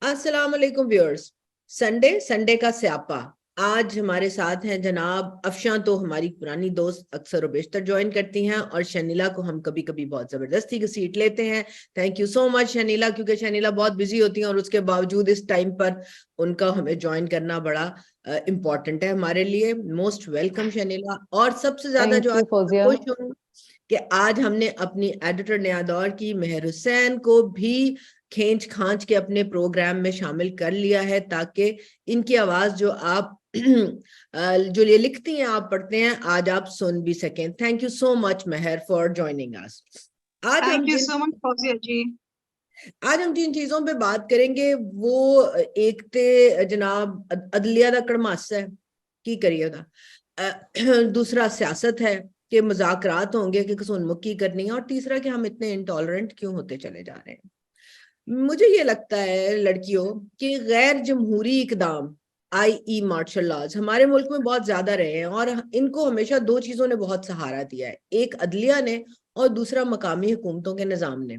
अस्सलाम वालेकुम viewers. Sunday का स्यापा। आज हमारे साथ हैं जनाब अफशां, तो हमारी पुरानी दोस्त अक्सर और बेशतर ज्वाइन करती हैं, और शनीला को हम कभी कभी बहुत जबरदस्ती घसीट लेते हैं। Thank you so much Shanila, क्योंकि शनीला बहुत बिजी होती हैं और उसके बावजूद इस टाइम पर उनका हमें ज्वाइन करना बड़ा इम्पोर्टेंट है हमारे लिए। Most welcome Shanila. और सबसे ज्यादा जो थैंक आज यू फौजिया। खुश हूँ कि आज हमने अपनी एडिटर नया दौर की मेहर हुसैन को भी खींच खांच के अपने प्रोग्राम में शामिल कर लिया है, ताकि इनकी आवाज जो आप जो ये लिखती हैं, आप पढ़ते हैं, आज आप सुन भी सकें। Thank you so much Mehar for joining us. आज थैंक हम यू जिन सो मच फौजिया जी। आज हम जिन चीजों पे बात करेंगे वो एक ते जनाब अदलिया दा कड़मास है, की करिएगा। दूसरा सियासत है कि मुज़ाकरात होंगे कि कसुनमुक्की करनी है, और तीसरा कि हम इतने इंटॉलरेंट क्यों होते चले जा रहे हैं। मुझे ये लगता है लड़कियों कि गैर जमहूरी इकदाम आई मार्शल लॉज हमारे मुल्क में बहुत ज्यादा रहे हैं, और इनको हमेशा दो चीजों ने बहुत सहारा दिया है, एक अदलिया ने और दूसरा मकामी हुकूमतों के निजाम ने।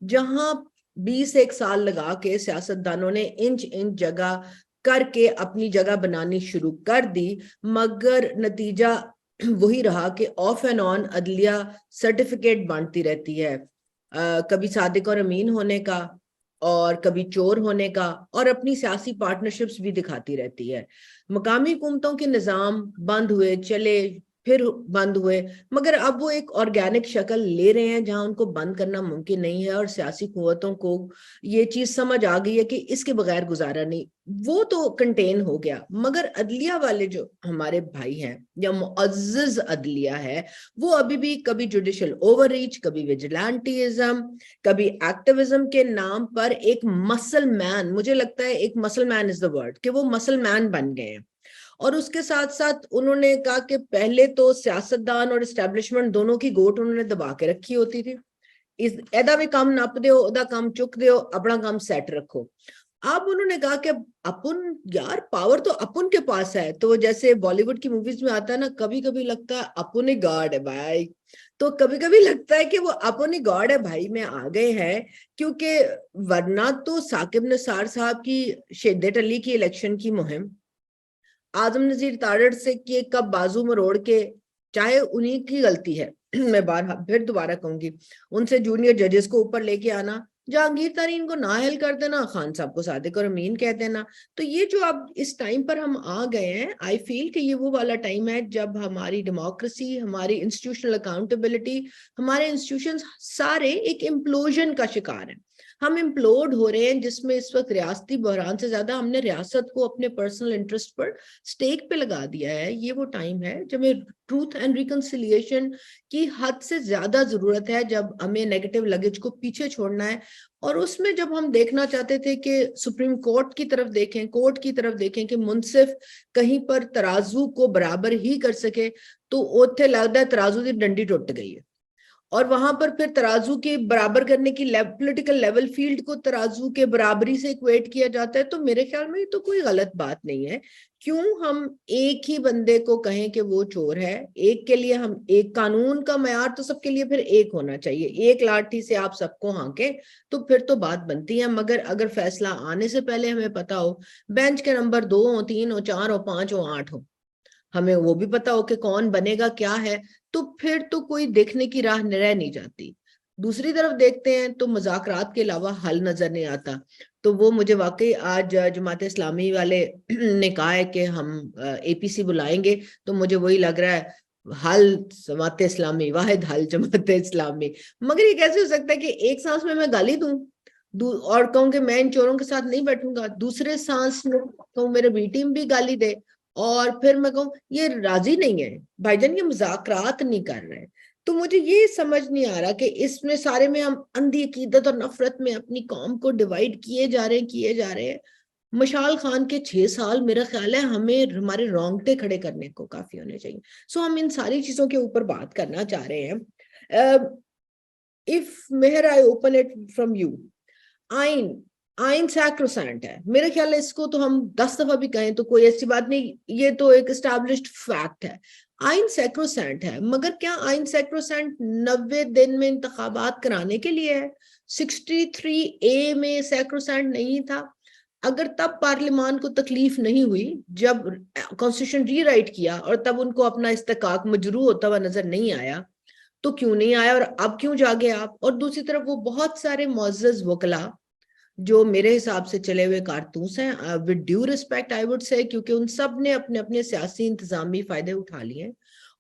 जहां 20 साल लगा के सियासतदानों ने इंच इंच जगह करके अपनी जगह बनानी शुरू कर दी, मगर नतीजा वही रहा कि ऑफ एंड ऑन अदलिया सर्टिफिकेट बांटती रहती है, कभी सादिक और अमीन होने का और कभी चोर होने का, और अपनी सियासी पार्टनरशिप्स भी दिखाती रहती है। मकामी हुकूमतों के निजाम बंद हुए, चले फिर बंद हुए, मगर अब वो एक ऑर्गेनिक शक्ल ले रहे हैं जहां उनको बंद करना मुमकिन नहीं है, और सियासी कुव्वतों को ये चीज समझ आ गई है कि इसके बगैर गुजारा नहीं। वो तो कंटेन हो गया, मगर अदलिया वाले जो हमारे भाई हैं या मुअज्जज अदलिया है, वो अभी भी कभी जुडिशल ओवररीच, कभी विजिलेंटिज्म, कभी एक्टिविज्म के नाम पर एक मसल मैन, मुझे लगता है एक muscle man is the word, कि वो मसल मैन बन गए हैं। और उसके साथ साथ उन्होंने कहा कि पहले तो सियासतदान और एस्टेब्लिशमेंट दोनों की गोट उन्होंने दबा के रखी होती थी। इस एदा भी काम नप दो, ओदा काम चुक दो, अपना काम सेट रखो। अब उन्होंने कहा कि अपन यार पावर तो अपन के पास है, तो जैसे बॉलीवुड की मूवीज में आता है ना, कभी कभी लगता है अपन ही गॉड है भाई, तो कभी कभी लगता है कि वो अपन ही गॉड है भाई में आ गए हैं। क्योंकि वरना तो साकिब निसार साहब की शिद्दत अली की इलेक्शन की मुहिम, आजम नजीर तारड़ से कि कब बाजू मरोड़ के, चाहे उन्हीं की गलती है मैं बार फिर दोबारा कहूंगी, उनसे जूनियर जजेस को ऊपर लेके आना, जहांगीर तरीन को नाअहल कर देना, खान साहब को सादिक और अमीन कह देना। तो ये जो अब इस टाइम पर हम आ गए हैं, आई फील कि ये वो वाला टाइम है जब हमारी डेमोक्रेसी, हमारी इंस्टीट्यूशनल अकाउंटेबिलिटी, हमारे इंस्टीट्यूशन सारे एक इम्प्लोजन का शिकार हैं। हम इम्प्लोड हो रहे हैं, जिसमें इस वक्त रियासती बहरान से ज्यादा हमने रियासत को अपने पर्सनल इंटरेस्ट पर स्टेक पे लगा दिया है। ये वो टाइम है जब हमें ट्रूथ एंड रिकंसिलिएशन की हद से ज्यादा जरूरत है, जब हमें नेगेटिव लगेज को पीछे छोड़ना है। और उसमें जब हम देखना चाहते थे कि सुप्रीम कोर्ट की तरफ देखें, कोर्ट की तरफ देखें कि मुनसिफ कहीं पर तराजू को बराबर ही कर सके, तो उत्थे लगता है तराजू की डंडी टूट गई है। और वहां पर फिर तराजू के बराबर करने की पॉलिटिकल लेवल फील्ड को तराजू के बराबरी से इक्वेट किया जाता है। तो मेरे ख्याल में ये तो कोई गलत बात नहीं है। क्यों हम एक ही बंदे को कहें कि वो चोर है? एक के लिए हम एक कानून का मयार तो सबके लिए फिर एक होना चाहिए। एक लाठी से आप सबको हांके तो फिर तो बात बनती है, मगर अगर फैसला आने से पहले हमें पता हो, बेंच के नंबर 2 हो, 3 हो, 4 हो, 5 हो, 8 हो, हमें वो भी पता हो कि कौन बनेगा क्या है, तो फिर तो कोई देखने की राह रह नहीं जाती। दूसरी तरफ देखते हैं तो मुज़ाकरात के अलावा हल नजर नहीं आता। तो वो मुझे वाकई आज जमात इस्लामी वाले ने कहा है कि हम एपीसी बुलाएंगे, तो मुझे वही लग रहा है, हल जमात इस्लामी, वाहिद हल जमात इस्लामी। मगर ये कैसे हो सकता है कि एक सांस में मैं गाली दूं और कहूं कि मैं इन चोरों के साथ नहीं बैठूंगा, दूसरे सांस में कहूं मेरे बी टीम भी गाली दे, और फिर मैं कहूँ ये राजी नहीं है भाईजान, ये मुज़ाकरात नहीं कर रहे हैं। तो मुझे ये समझ नहीं आ रहा कि इसमें सारे में हम अंधी अकीदत और नफरत में अपनी कौम को डिवाइड किए जा रहे हैं। मशाल खान के 6 साल मेरा ख्याल है हमें हमारे रोंगटे खड़े करने को काफी होने चाहिए। सो हम इन सारी चीजों के ऊपर बात करना चाह रहे हैं। If Mehar I open it from you, आइन आइन सैक्रोसेंट है मेरे ख्याल है, इसको तो हम 10 दफा भी कहें तो कोई ऐसी बात नहीं, ये तो एक एस्टैब्लिश्ड फैक्ट है। आइन सैक्रोसेंट है, मगर क्या आइन सैक्रोसेंट 90 दिन में इंतखाबात कराने के लिए है? 63A में सैक्रोसेंट नहीं था। अगर तब पार्लियामान को तकलीफ नहीं हुई जब कॉन्स्टिट्यूशन रीराइट किया और तब उनको अपना इस्तेकाक मजरू होता हुआ नजर नहीं आया, तो क्यों नहीं आया और अब क्यों जागे आप? और दूसरी तरफ वो बहुत सारे मुअज़्ज़ज़ वकला जो मेरे हिसाब से चले हुए कारतूस हैं, with due respect I would say, क्योंकि उन सब ने अपने अपने सियासी इंतजामी फायदे उठा लिए हैं।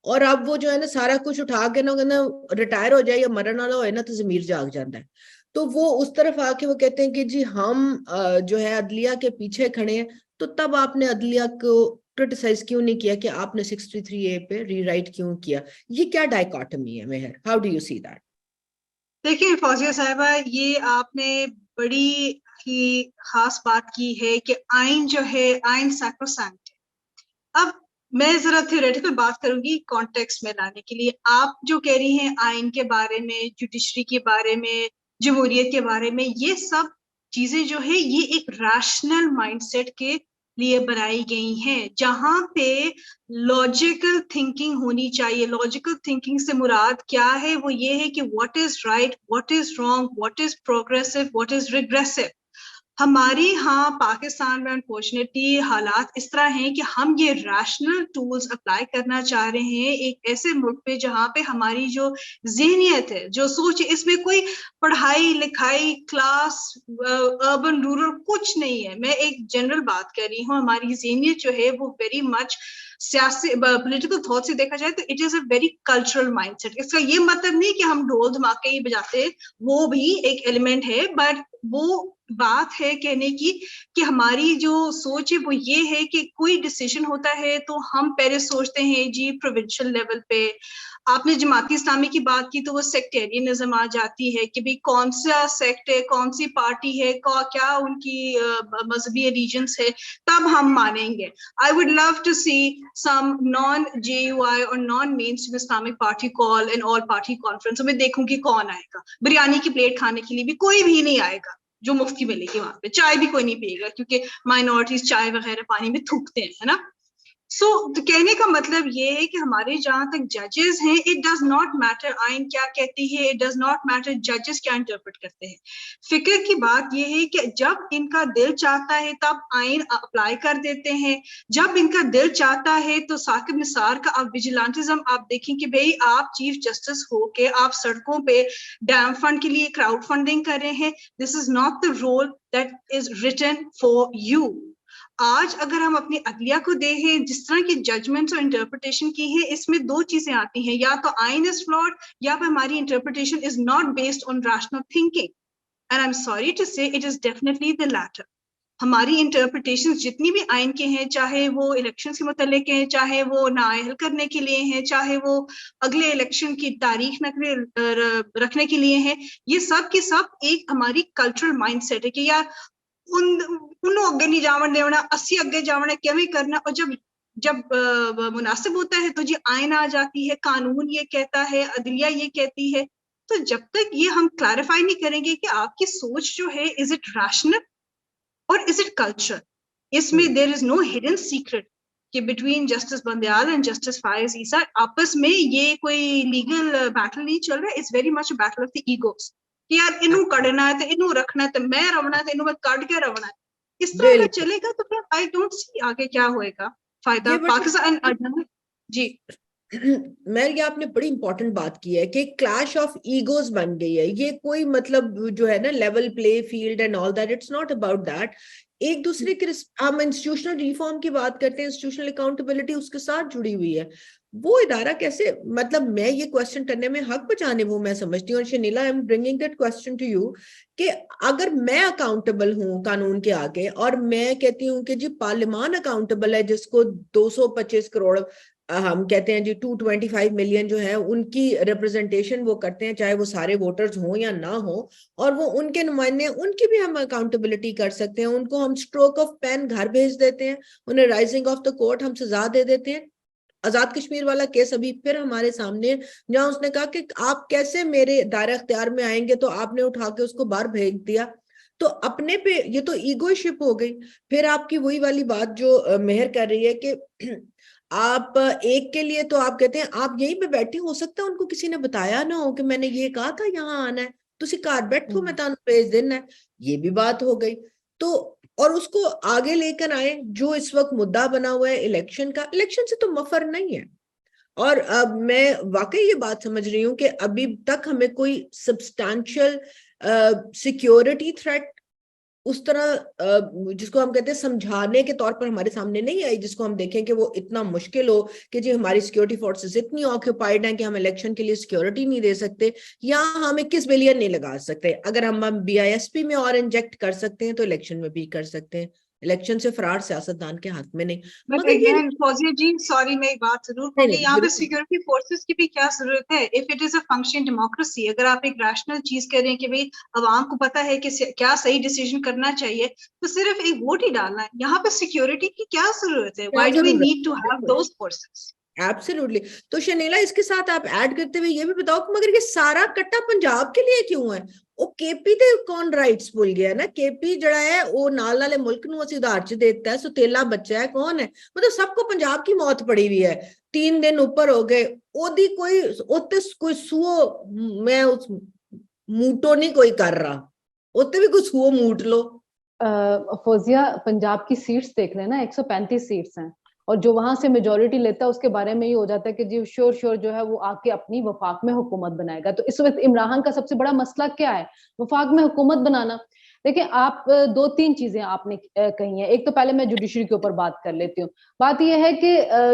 और अब वो जो है ना सारा कुछ उठा के ना रिटायर हो जाए या मरन वाला हो ना तो जमीर जाग जाता है। तो वो उस तरफ आके वो कहते हैं कि जी हम जो है अदलिया के पीछे खड़े हैं। तो तब आपने अदलिया को क्रिटिसाइज क्यों नहीं किया कि आपने 63A पे रीराइट क्यों किया? ये क्या डायकॉटमी है Mehar? How do you see that? देखिए फौजिया साहिबा, ये आपने बड़ी ही खास बात की है कि आइन जो है, आइन सैक्रोसैंक्ट है। अब मैं जरा थियोरेटिकल बात करूंगी कॉन्टेक्स्ट में लाने के लिए। आप जो कह रही हैं आइन के बारे में, जुडिशरी के बारे में, जमहूरियत के बारे में, ये सब चीजें जो है ये एक रैशनल माइंडसेट के लिए बनाई गई हैं, जहां पे लॉजिकल थिंकिंग होनी चाहिए। लॉजिकल थिंकिंग से मुराद क्या है? वो ये है कि what is right, what is wrong, what is progressive, what is regressive. हमारी यहाँ पाकिस्तान में अनफॉर्चुनेटली हालात इस तरह हैं कि हम ये रैशनल टूल्स अप्लाई करना चाह रहे हैं एक ऐसे मुल्क पे जहाँ पे हमारी जो ज़हनियत है, जो सोच है, इसमें कोई पढ़ाई लिखाई, क्लास, अर्बन रूरल कुछ नहीं है। मैं एक जनरल बात कर रही हूँ। हमारी ज़हनियत जो है वो वेरी मच सियासी पॉलिटिकल थॉट से देखा जाए तो it is a very cultural mindset. इसका ये मतलब नहीं कि हम ढोल धमाके ही बजाते, वो भी एक एलिमेंट है, बट वो बात है कहने की कि हमारी जो सोच है वो ये है कि कोई डिसीजन होता है तो हम पहले सोचते हैं जी प्रोविंशियल लेवल पे। आपने जमाती इस्लामी की बात की तो वो सेक्टेरियनिज्म आ जाती है कि भाई कौन सा सेक्ट है, कौन सी पार्टी है, क्या उनकी मजहबी एलिजेंस है, तब हम मानेंगे। I would love to see some non-JUI और non-mainstream Islamic party call an all party conference। मैं देखूंगी कौन आएगा। बिरयानी की प्लेट खाने के लिए भी कोई भी नहीं आएगा जो मुफ्त की मिलेगी वहां पे। चाय भी कोई नहीं पिएगा क्योंकि माइनॉरिटीज चाय वगैरह पानी में थूकते हैं, है ना। तो कहने का मतलब ये है कि हमारे जहां तक जजेस हैं, इट डज नॉट मैटर आइन क्या कहती है, इट डज नॉट मैटर जजेस क्या इंटरप्रेट करते हैं। फिक्र की बात ये है कि जब इनका दिल चाहता है तब आइन अप्लाई कर देते हैं, जब इनका दिल चाहता है तो साकिब निसार का आप विजिलेंटिज्म आप देखें कि भाई आप चीफ जस्टिस हो के आप सड़कों पे डैम फंड के लिए क्राउड फंडिंग कर रहे हैं। This is not the role that is written for you. आज अगर हम अपनी अदलिया को देखें, जिस तरह की जजमेंट्स और इंटरप्रिटेशन की है, इसमें दो चीजें आती हैं, या तो आइन इज फ्लॉड या फिर हमारी interpretation is not based on rational thinking. And I am sorry to say it is definitely the latter. हमारी इंटरप्रिटेशन जितनी भी आइन के हैं, चाहे वो इलेक्शन से मुतल्लिक हैं, चाहे वो नाअहल करने के लिए हैं, चाहे वो अगले इलेक्शन की तारीख रखने के लिए हैं, ये सब की सब एक हमारी कल्चरल माइंडसेट है कि यार उन्होंने अगे नहीं जावन देना, असी अगे जावना किवें करना। और जब जब मुनासिब होता है तो जी आइन आ जाती है, कानून ये कहता है, अदलिया ये कहती है। तो जब तक ये हम क्लैरिफाई नहीं करेंगे कि आपकी सोच जो है इज इट रैशनल और इज इट कल्चर, इसमें there is no hidden secret कि between justice Bandial and justice Faez Isa आपस में ये कोई लीगल बैटल नहीं चल रहा है। It's very much battle of the egos कि यार इनू कड़ना है तो इनू रखना है, तो मैं रवना है तो इनू मैं कड़ के रवना है। इस तरह अगर बिल्कुल। चलेगा तो फिर आई डोंट सी आगे क्या होएगा फायदा ये बड़ी पाकिस्तान। जी मैं ये आपने बड़ी इंपॉर्टेंट बात की है कि क्लैश ऑफ ईगोज बन गई है। ये कोई मतलब जो है ना level play field and all that, it's not about that. एक दूसरे के हम इंस्टीट्यूशनल रिफॉर्म की बात करते हैं, इंस्टीट्यूशनल अकाउंटेबिलिटी उसके साथ जुड़ी हुई है। वो इदारा कैसे, मतलब मैं ये क्वेश्चन करने में हक बचाने वो मैं समझती हूँ, और Shanila I am bringing that question to you कि अगर मैं अकाउंटेबल हूँ कानून के आगे और मैं कहती हूँ कि जी पार्लियामान अकाउंटेबल है जिसको 225 करोड़ हम कहते हैं जी 225 मिलियन जो है उनकी रिप्रेजेंटेशन वो करते हैं, चाहे वो सारे वोटर्स हों या ना हो, और वो उनके नुमाइंदे हैं, उनकी भी हम अकाउंटेबिलिटी कर सकते हैं। उनको हम स्ट्रोक ऑफ पेन घर भेज देते हैं, उन्हें राइजिंग ऑफ द कोर्ट हम सजा दे देते हैं। आजाद कश्मीर वाला केस अभी फिर हमारे सामने, जहां उसने कहा कि आप कैसे मेरे दायरा अख्तियार में आएंगे, तो आपने उठा के उसको बाहर भेज दिया। तो अपने पे ये तो ईगोशिप हो गई। फिर आपकी वही वाली बात जो मेहर कर रही है कि आप एक के लिए तो आप कहते हैं आप यहीं पे बैठे, हो सकता है उनको किसी ने बताया ना हो कि मैंने ये कहा था यहाँ आना है, तुसी घर बैठो मैं तानू भेज देना है। ये भी बात हो गई। तो और उसको आगे लेकर आए। जो इस वक्त मुद्दा बना हुआ है इलेक्शन का, इलेक्शन से तो मफर नहीं है। और अब मैं वाकई ये बात समझ रही हूँ कि अभी तक हमें कोई सब्सटैंशियल सिक्योरिटी थ्रेट उस तरह जिसको हम कहते हैं समझाने के तौर पर हमारे सामने नहीं आई, जिसको हम देखें कि वो इतना मुश्किल हो कि जी हमारी सिक्योरिटी फोर्सेस इतनी ऑक्यूपाइड हैं कि हम इलेक्शन के लिए सिक्योरिटी नहीं दे सकते, या हम 21 बिलियन नहीं लगा सकते। अगर हम BISP में और इंजेक्ट कर सकते हैं तो इलेक्शन में भी कर सकते हैं। इलेक्शन से फरार सियासतदान के हाथ में नहीं। बट मगर ये अगेन फौजिया जी, सॉरी, मैं एक बात जरूर नहीं कहूंगी, नहीं यहाँ पे बिल्कुल सिक्योरिटी फोर्सेस की भी क्या जरूरत है? If it is a function democracy, अगर आप एक रैशनल चीज कर रहे हैं कि भाई अवाम को पता है कि क्या सही डिसीजन करना चाहिए, तो सिर्फ एक वोट ही डालना है। यहाँ पे सिक्योरिटी की क्या जरूरत है? क्या व्हाई डू वी जरूरत नीड टू है, हैव बिल्कुल दोस फोर्सेस? एब्सोल्युटली। तो शनीला इसके साथ आप ऐड करते हुए ये भी बताओ कि मगर ये सारा कट्टा पंजाब के लिए क्यों है? ਉਹ केपी ਤੇ कौन राइट्स भूल गया ना? केपी जड़ा है वो नाल नाले मुल्क ਨੂੰ ਅਸੀਂ ਉਧਾਰ ਚ देता है, सुतेला बच्चा है, कौन है? मतलब सबको पंजाब की मौत पड़ी हुई है, 3 दिन ऊपर हो गए। ओदी कोई ओते कोई सुओ मैं उस मूटो नहीं कोई कर रहा, ओते भी कोई सुओ मूट लो। फौजिया, पंजाब की सीट्स देख रहे हैं ना, 135 सीट्स हैं, और जो वहां से मेजोरिटी लेता है उसके बारे में ये हो जाता है कि जी श्योर जो है वो आके अपनी वफाक में हुकूमत बनाएगा। तो इस वक्त इमरान का सबसे बड़ा मसला क्या है? वफाक में हुकूमत बनाना। देखिए, आप 2-3 चीजें आपने कही हैं। एक तो पहले मैं जुडिशरी के ऊपर बात कर लेती हूँ। बात यह है कि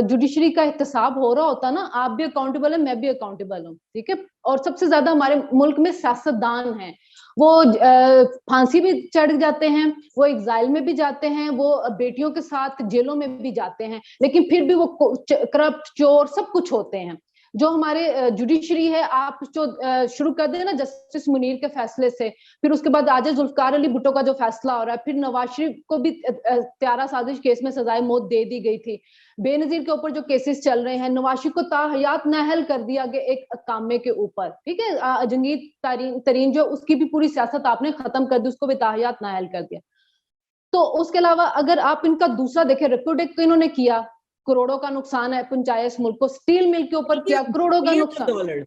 जुडिशरी का एहतसाब हो रहा होता ना, आप भी अकाउंटेबल है, मैं भी अकाउंटेबल हूँ, ठीक है। और सबसे ज्यादा हमारे मुल्क में सियासतदान हैं, वो फांसी भी चढ़ जाते हैं, वो एग्जाइल में भी जाते हैं, वो बेटियों के साथ जेलों में भी जाते हैं, लेकिन फिर भी वो करप्ट, चोर, सब कुछ होते हैं। जो हमारे जुडिशरी है, आप जो शुरू कर देना जस्टिस मुनीर के फैसले से, फिर उसके बाद आज जुल्फकार अली भुट्टो का जो फैसला हो रहा है, फिर नवाज शरीफ को भी त्यारा साजिश केस में सजाए मौत दे दी गई थी, बेनजीर के ऊपर जो केसेस चल रहे हैं, नवाज शरीफ को ताहयात नाअहल कर दिया गया एक कामे के ऊपर, ठीक है। जंगीर तरीन जो उसकी भी पूरी सियासत आपने खत्म कर दी, उसको भी ताहयात नाअहल कर दिया। तो उसके अलावा अगर आप इनका दूसरा देखें, रिक्रूडेक इन्होंने किया, करोड़ों का नुकसान है पहुंचाया इस मुल्क को, स्टील मिल के ऊपर किया, करोड़ों का नुकसान,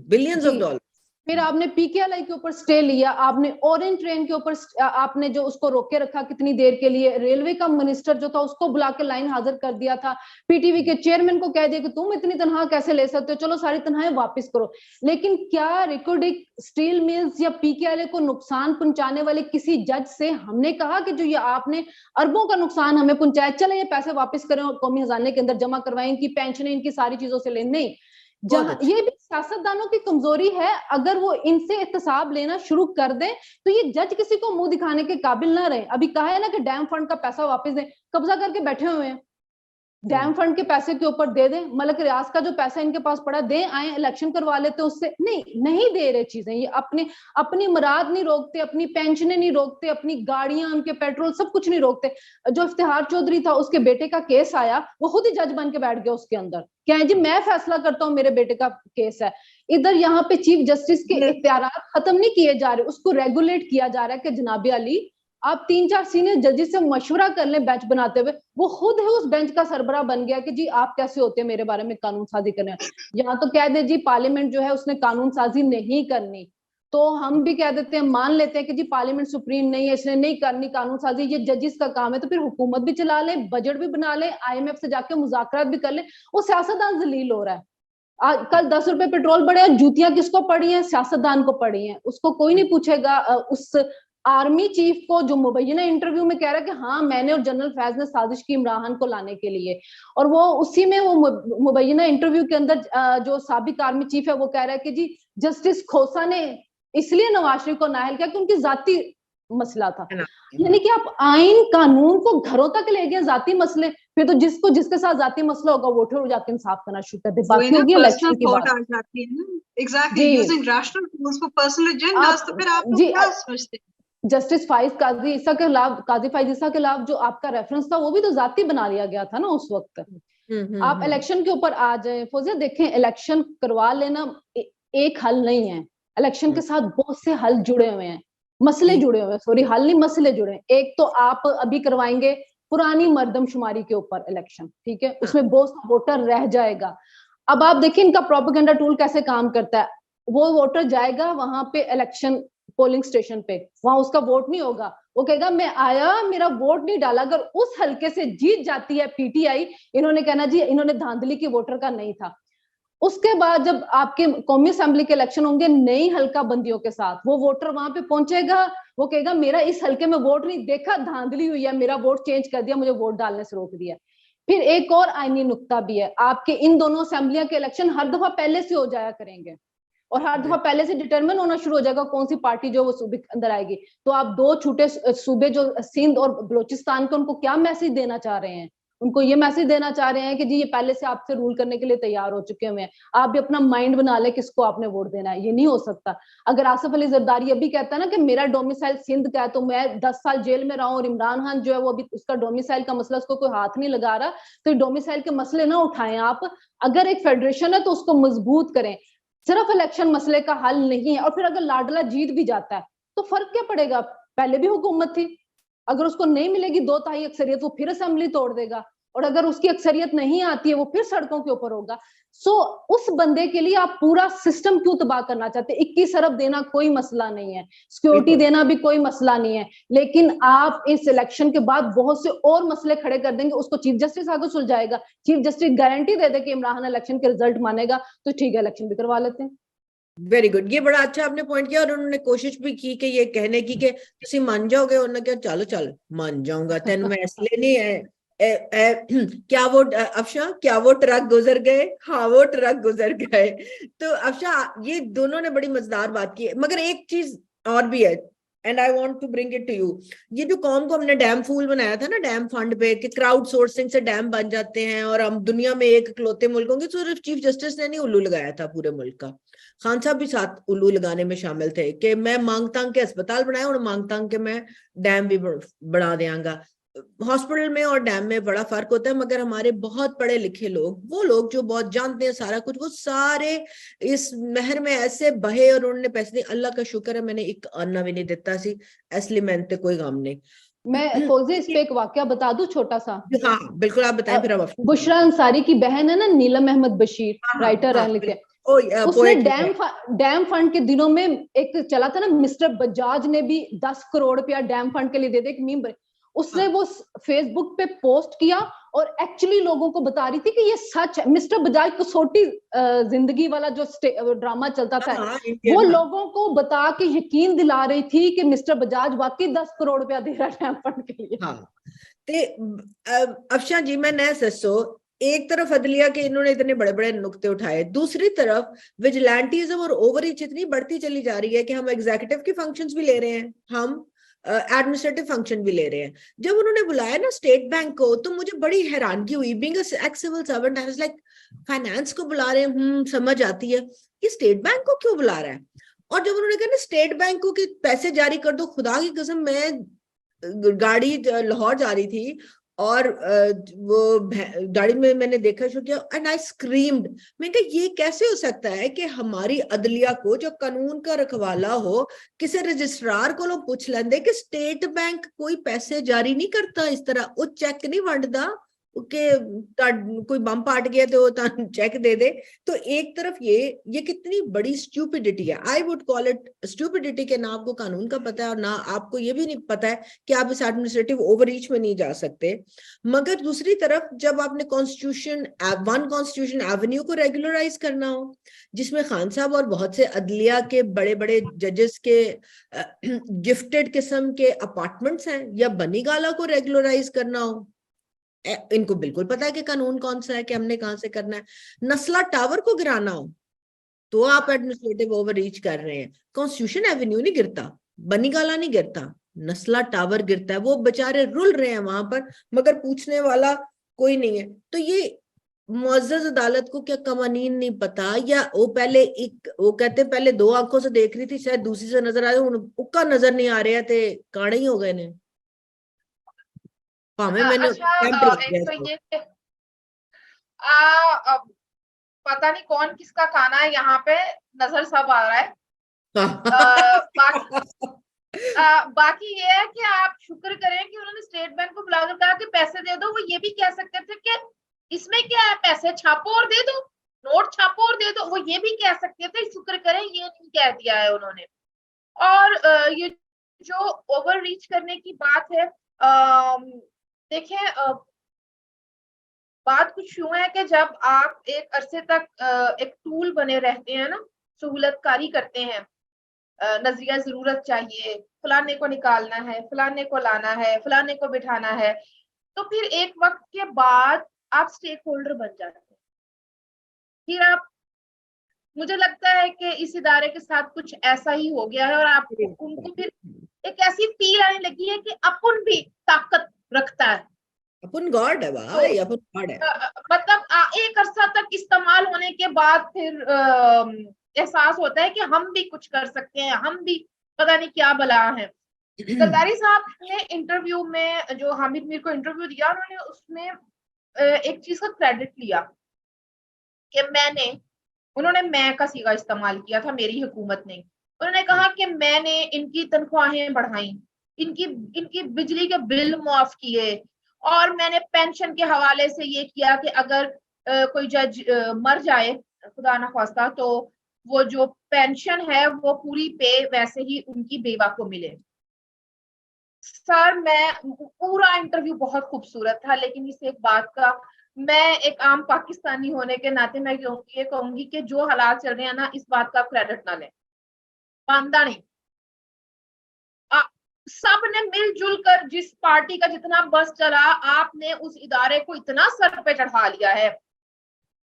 बिलियंस ऑफ डॉलर। फिर आपने PKLI के ऊपर स्टे लिया, आपने ऑरेंज ट्रेन के ऊपर आपने जो उसको रोके रखा कितनी देर के लिए, रेलवे का मिनिस्टर जो था उसको बुला के लाइन हाजिर कर दिया था, PTV के चेयरमैन को कह दिया कि तुम इतनी तनख्वाह कैसे ले सकते हो, चलो सारी तनख्वाहें वापस करो। लेकिन क्या रिकॉर्डिक, स्टील मिल्स या PKLI को नुकसान पहुंचाने वाले किसी जज से हमने कहा कि जो ये आपने अरबों का नुकसान हमें पहुंचाया, चले ये पैसे वापस करें और कौमी खजाने के अंदर जमा करवाएं, इनकी पेंशन, इनकी सारी चीजों से ले? नहीं, जहां ये भी सियासतदानों की कमजोरी है। अगर वो इनसे एहतसाब लेना शुरू कर दें तो ये जज किसी को मुंह दिखाने के काबिल ना रहे। अभी कहा है ना कि डैम फंड का पैसा वापस दें, कब्जा करके बैठे हुए हैं, डैम फंड के पैसे के ऊपर दे दें, मलक रियाज का जो पैसा इनके पास पड़ा दे आए, इलेक्शन करवा लेते उससे। नहीं दे रहे चीजें, ये अपनी मुराद नहीं रोकते, अपनी पेंशनें नहीं रोकते, अपनी गाड़ियां, उनके पेट्रोल, सब कुछ नहीं रोकते। जो इफ्तिहार चौधरी था, उसके बेटे का केस आया, वो खुद ही जज बन के बैठ गया उसके अंदर, क्या है जी मैं फैसला करता हूँ, मेरे बेटे का केस है। इधर यहाँ पे चीफ जस्टिस के इख्तियार खत्म नहीं किए जा रहे, उसको रेगुलेट किया जा रहा है कि जनाबे अली आप 3-4 सीनियर जजेस से मशवरा कर लें बेंच बनाते हुए। वो खुद है उस बेंच का सरबराह बन गया कि जी आप कैसे होते हैं मेरे बारे में कानून साजी करने। यहाँ तो कह दे जी पार्लियामेंट जो है उसने कानून साजी नहीं करनी, तो हम भी कह देते हैं, मान लेते हैं कि जी पार्लियामेंट सुप्रीम नहीं है, इसने नहीं करनी कानून साजी, ये जजिस का काम है, तो फिर हुकूमत भी चला ले, बजट भी बना ले, IMF से जाके मुज़ाकरात भी कर ले। वो सियासतदान जलील हो रहा है। आज कल 10 रुपए पेट्रोल बढ़े, जूतियां किसको पड़ी हैं? सियासतदान को पड़ी हैं। उसको कोई नहीं पूछेगा। उस आर्मी चीफ को जो मुबैना इंटरव्यू में कह रहा है कि हाँ मैंने और जनरल फैज ने साजिश की इमरान को लाने के लिए, और वो उसी में वो मुबैना इंटरव्यू के अंदर जो साबिक आर्मी चीफ है वो कह रहा है कि जी जस्टिस खोसा ने इसलिए नवाज शरीफ को नाअहल किया कि उनकी जाती मसला था। यानी कि आप आइन कानून को घरों तक ले गए, जाती मसले, फिर तो जिसके साथ जाती मसला होगा वो उठे जाके इंसाफ करना शुरू कर दे। बाकी होगी इलेक्शन की बात। Exactly, using rational tools for personal agendas. तो फिर आप क्या समझते? जस्टिस फाइज काजी ईसा के खिलाफ, काजी फाइज ईसा के खिलाफ जो आपका रेफरेंस था वो भी तो जाती बना लिया गया था ना उस वक्त। आप इलेक्शन के ऊपर आ जाए फौजिया, देखें इलेक्शन करवा लेना एक हल नहीं है, इलेक्शन के साथ बहुत से हल जुड़े हुए हैं, मसले जुड़े हुए हैं, सॉरी हल नहीं मसले जुड़े हैं। एक तो आप अभी करवाएंगे पुरानी मर्दमशुमारी के ऊपर इलेक्शन, ठीक है, उसमें बहुत सा वोटर रह जाएगा। अब आप देखिए इनका प्रोपेगेंडा टूल कैसे काम करता है। वो वोटर जाएगा वहां पे इलेक्शन पोलिंग स्टेशन पे, वहां उसका वोट नहीं होगा। वो कहेगा मैं आया, मेरा वोट नहीं डाला। अगर उस हल्के से जीत जाती है पीटीआई, इन्होंने कहना जी इन्होंने धांधली की वोटर का नहीं था। उसके बाद जब आपके कौमी असेंबली के इलेक्शन होंगे नई हल्का बंदियों के साथ, वो वोटर वहां पे पहुंचेगा, वो कहेगा मेरा इस हल्के में वोट नहीं, देखा धांधली हुई है, मेरा वोट चेंज कर दिया, मुझे वोट डालने से रोक दिया। फिर एक और आईनी नुक्ता भी है, आपके इन दोनों असेंबलियों के इलेक्शन हर दफा पहले से हो जाया करेंगे, और हर दफा पहले से डिटरमिन होना शुरू हो जाएगा कौन सी पार्टी जो वो सूबे के अंदर आएगी। तो आप दो छोटे सूबे जो सिंध और बलोचिस्तान के, उनको क्या मैसेज देना चाह रहे हैं? उनको ये मैसेज देना चाह रहे हैं कि जी ये पहले से आपसे रूल करने के लिए तैयार हो चुके हुए हैं, आप भी अपना माइंड बना ले किसको आपने वोट देना है। ये नहीं हो सकता। अगर आसिफ अली जरदारी अभी कहता है ना कि मेरा डोमिसाइल सिंध का है तो मैं 10 साल जेल में रहा हूं, और इमरान खान जो है वो अभी उसका डोमिसाइल का मसला उसको कोई हाथ नहीं लगा रहा, तो डोमिसाइल के मसले ना उठाएं आप। अगर एक फेडरेशन है तो उसको मजबूत करें, सिर्फ इलेक्शन मसले का हल नहीं है। और फिर अगर लाडला जीत भी जाता है तो फर्क क्या पड़ेगा, पहले भी हुकूमत थी, अगर उसको नहीं मिलेगी 2/3 अक्सरियत वो फिर असेंबली तोड़ देगा, और अगर उसकी अक्सरियत नहीं आती है वो फिर सड़कों के ऊपर होगा। सो उस बंदे के लिए आप पूरा सिस्टम क्यों तबाह करना चाहते हैं? 21 अरब देना कोई मसला नहीं है, सिक्योरिटी देना भी कोई मसला नहीं है, लेकिन आप इस इलेक्शन के बाद बहुत से और मसले खड़े कर देंगे, उसको चीफ जस्टिस आगे सुलझाएगा। चीफ जस्टिस गारंटी दे दे कि इमरान खान इलेक्शन के रिजल्ट मानेगा, तो ठीक है इलेक्शन भी करवा लेते हैं। वेरी गुड, ये बड़ा अच्छा आपने पॉइंट किया। और उन्होंने कोशिश भी की कि ये कहने की कि तुसी मान जाओगे, उन्होंने कहा चलो चल मान जाऊंगा, तेन मैं इसलिए नहीं है क्या वो अफशा, क्या वो ट्रक गुजर गए? हाँ वो ट्रक गुजर गए। तो अफशा ये दोनों ने बड़ी मजेदार बात की है, मगर एक चीज और भी है, and I want to bring it to you. ये जो कौम को हमने डैम फूल बनाया था ना डैम फंड पे, कि क्राउड सोर्सिंग से डैम बन जाते हैं और हम दुनिया में एक इकलौते मुल्क होंगे, तो सिर्फ चीफ जस्टिस ने नहीं उल्लू लगाया था पूरे मुल्क का, खान साहब भी साथ उल्लू लगाने में शामिल थे कि मैं मांग तांग के अस्पताल बनाए और मांग तांग के मैं डैम भी बढ़ा देंगा। हॉस्पिटल में और डैम में बड़ा फर्क होता है, मगर हमारे बहुत पढ़े लिखे लोग, वो लोग जो बहुत जानते हैं सारा कुछ, वो सारे इस नहर में ऐसे बहे और उन्होंने पैसे दिए। अल्लाह का शुक्र है मैंने एक आना भी नहीं देता सी, इसलिए मैंने कोई गम नहीं। मैं फौजी इस पे एक वाकया बता दूं छोटा सा। हाँ बिल्कुल, आप बताएं फिर। अब बुशरा अंसारी की बहन है ना नीलम अहमद बशीर, राइटर है, लिखे, उसने डैम फंड के दिनों में एक चला था ना, मिस्टर बजाज ने भी 10 करोड़ रुपया डैम फंड के लिए दे दे, एक मीम उसने वो फेसबुक पे पोस्ट किया और एक्चुअली लोगों को बता रही थी कि ये सच है। मिस्टर बजाज कसौटी जिंदगी वाला जो ड्रामा चलता था, वो लोगों को बता के यकीन दिला रही थी कि मिस्टर बजाज वाकई 10 करोड़ रुपया दे रहा है डैम फंड के लिए। हाँ ते अफशा जी, मैं न ससो, एक तरफ अदलिया के इन्होंने इतने बड़े बड़े नुक्ते उठाए, दूसरी तरफ विजिलेंटिज्म और ओवररीच इतनी बढ़ती चली जा रही है कि हम एग्जीक्यूटिव के फंक्शंस भी ले रहे हैं, हम एडमिनिस्ट्रेटिव फंक्शन भी ले रहे हैं। जब उन्होंने बुलाया ना स्टेट बैंक को, तो मुझे बड़ी हैरानगी हुई। Being ex civil servant I was like, finance को बुला रहे हैं, समझ आती है, ये स्टेट बैंक को क्यों बुला रहा है? और जब उन्होंने कहा ना स्टेट बैंक को कि पैसे जारी कर दो, खुदा की कसम मैं गाड़ी लाहौर जा रही थी और वो गाड़ी में मैंने देखा शुरू किया, एंड आई स्क्रीम्ड। मैं कहा ये कैसे हो सकता है कि हमारी अदलिया को जो कानून का रखवाला हो, किसी रजिस्ट्रार को लोग पूछ लेंदे कि स्टेट बैंक कोई पैसे जारी नहीं करता इस तरह, वो चेक नहीं वंडदा कि कोई बम पाट गया तो चेक दे दे। तो एक तरफ ये कितनी बड़ी स्टूपिडिटी है, I would call it stupidity, के ना आपको कानून का पता है और ना आपको ये भी नहीं पता है कि आप इस एडमिनिस्ट्रेटिव ओवररीच में नहीं जा सकते। मगर दूसरी तरफ जब आपने कॉन्स्टिट्यूशन एवेन्यू को रेगुलराइज करना हो, जिसमें खान साहब और बहुत से अदलिया के बड़े बड़े जजेस के गिफ्टेड किस्म के अपार्टमेंट्स हैं, या बनी गाला को रेगुलराइज करना हो, इनको बिल्कुल पता है कि कानून कौन सा है, कि हमने कहां से करना है। नस्ला टावर को गिराना हो तो आप एडमिनिस्ट्रेटिव ओवररीच कर रहे हैं। कॉन्स्टिट्यूशन एवेन्यू नहीं गिरता, बनी गाला नहीं गिरता, नस्ला टावर गिरता है। वो बेचारे रुल रहे हैं वहां पर, मगर पूछने वाला कोई नहीं है। तो ये मुअज़्ज़ज़ अदालत को क्या कवानीन नहीं पता, या वो पहले वो कहते पहले 2 आंखों से देख रही थी, शायद दूसरी से नजर आ रहा है, उक्का नजर नहीं आ रहा थे, काणे ही हो गए ने। मैंने एक तो ये पता नहीं कौन किसका खाना है, यहाँ पे नजर सब आ रहा है। बाकी ये है कि आप शुक्र करें कि उन्होंने स्टेट बैंक को बुलाकर कहा कि पैसे दे दो। वो ये भी कह सकते थे कि इसमें क्या है, पैसे छापो और दे दो, नोट छापो और दे दो, वो ये भी कह सकते थे। शुक्र करें ये नहीं कह दिया है उन्होंने। और ये जो ओवर रीच करने की बात है, देखें, बात कुछ यूं है कि जब आप एक अरसे तक एक टूल बने रहते हैं ना, सहूलतकारी करते हैं, नजरिया जरूरत चाहिए, फलाने को निकालना है, फलाने को लाना है, फलाने को बिठाना है, तो फिर एक वक्त के बाद आप स्टेक होल्डर बन जाते हैं। फिर आप, मुझे लगता है कि इस इदारे के साथ कुछ ऐसा ही हो गया है और आपको उनको फिर एक ऐसी फील आने लगी है कि अपन भी ताकत रखता है, अपन गॉड है भाई, अपन गॉड है। मतलब एक अरसा तक इस्तेमाल होने के बाद फिर एहसास होता है कि हम भी कुछ कर सकते हैं, हम भी पता नहीं क्या बला है। जरदारी साहब ने इंटरव्यू में, जो हामिद मीर को इंटरव्यू दिया, उन्होंने उसमें एक चीज का क्रेडिट लिया कि उन्होंने मैं का सीगा इस्तेमाल किया था, मेरी हुकूमत ने। उन्होंने कहा कि मैंने इनकी तनख्वाहें बढ़ाई, इनकी बिजली के बिल माफ किए, और मैंने पेंशन के हवाले से ये किया कि अगर कोई जज मर जाए खुदा ना ख्वास्ता, तो वो जो पेंशन है वो पूरी पे वैसे ही उनकी बेवा को मिले। सर, मैं, पूरा इंटरव्यू बहुत खूबसूरत था, लेकिन इस एक बात का, मैं एक आम पाकिस्तानी होने के नाते मैं ये कहूंगी कि जो हालात चल रहे हैं ना, इस बात का क्रेडिट ना लें, बांदा नहीं। सब ने मिलजुल कर जिस पार्टी का जितना बस चला, आपने उस इदारे को इतना सर पे चढ़ा लिया है।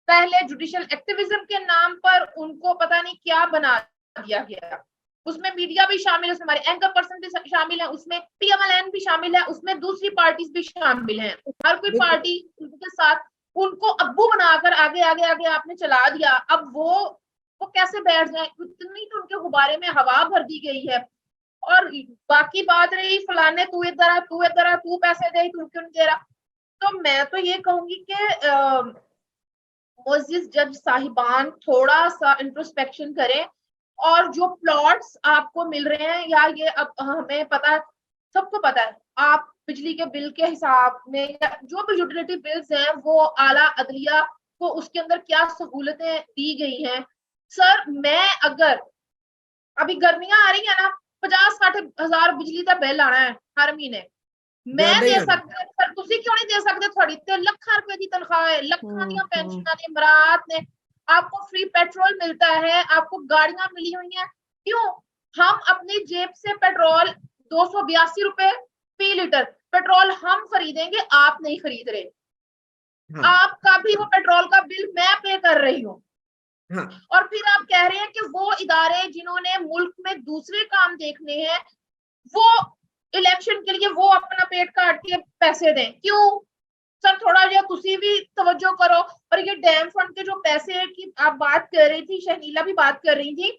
पहले जुडिशियल एक्टिविज्म के नाम पर उनको पता नहीं क्या बना दिया गया, उसमें मीडिया भी शामिल है, उसमें हमारे एंकर पर्सन भी शामिल है, उसमें पीएमएलएन भी शामिल है, उसमें दूसरी पार्टीज भी शामिल हैं। हर कोई पार्टी उनके साथ, उनको अब्बू बनाकर आगे आगे आगे आपने चला दिया। अब वो कैसे बैठ जाए, इतनी तो उनके गुब्बारे में हवा भर दी गई है। और बाकी बात रही फलाने तू इधर आ, तू इधर आ, तू पैसे दे, तू क्यों नहीं दे रहा, तो मैं तो ये कहूंगी कि मुअज़्ज़िज़ जज साहिबान थोड़ा सा इंट्रोस्पेक्शन करें, और जो प्लॉट्स आपको मिल रहे हैं, या ये अब हमें पता, सबको पता है, आप बिजली के बिल के हिसाब में या जो भी यूटिलिटी बिल्स हैं वो आला अदलिया को उसके अंदर क्या सहूलतें दी गई हैं। सर, मैं अगर अभी गर्मियां आ रही है ना, 50-60 हजार बिजली का बिल आना है हर महीने, मैं ज्यादा ही दे है। सकती, पर तुसी क्यों नहीं दे सकते? थोड़ी ते लाखां रुपए की तनख्वाह है, लाखां दियां पेंशनां ने, इमरात ने, आपको फ्री पेट्रोल मिलता है, आपको गाड़ियां मिली हुई हैं, क्यों हम अपनी जेब से पेट्रोल 282 रुपए फी लीटर पेट्रोल हम खरीदेंगे, आप नहीं खरीद रहे। हाँ आपका भी वो पेट्रोल का बिल मैं पे कर रही हूँ। हाँ और फिर आप कह रहे हैं कि वो इदारे जिन्होंने मुल्क में दूसरे काम देखने हैं, वो इलेक्शन के लिए वो अपना पेट काट के पैसे दें, क्यों? सर, थोड़ा जो तुसी भी तवज्जो करो। और ये डैम फंड के जो पैसे की आप बात कर रही थी, शहनीला भी बात कर रही थी,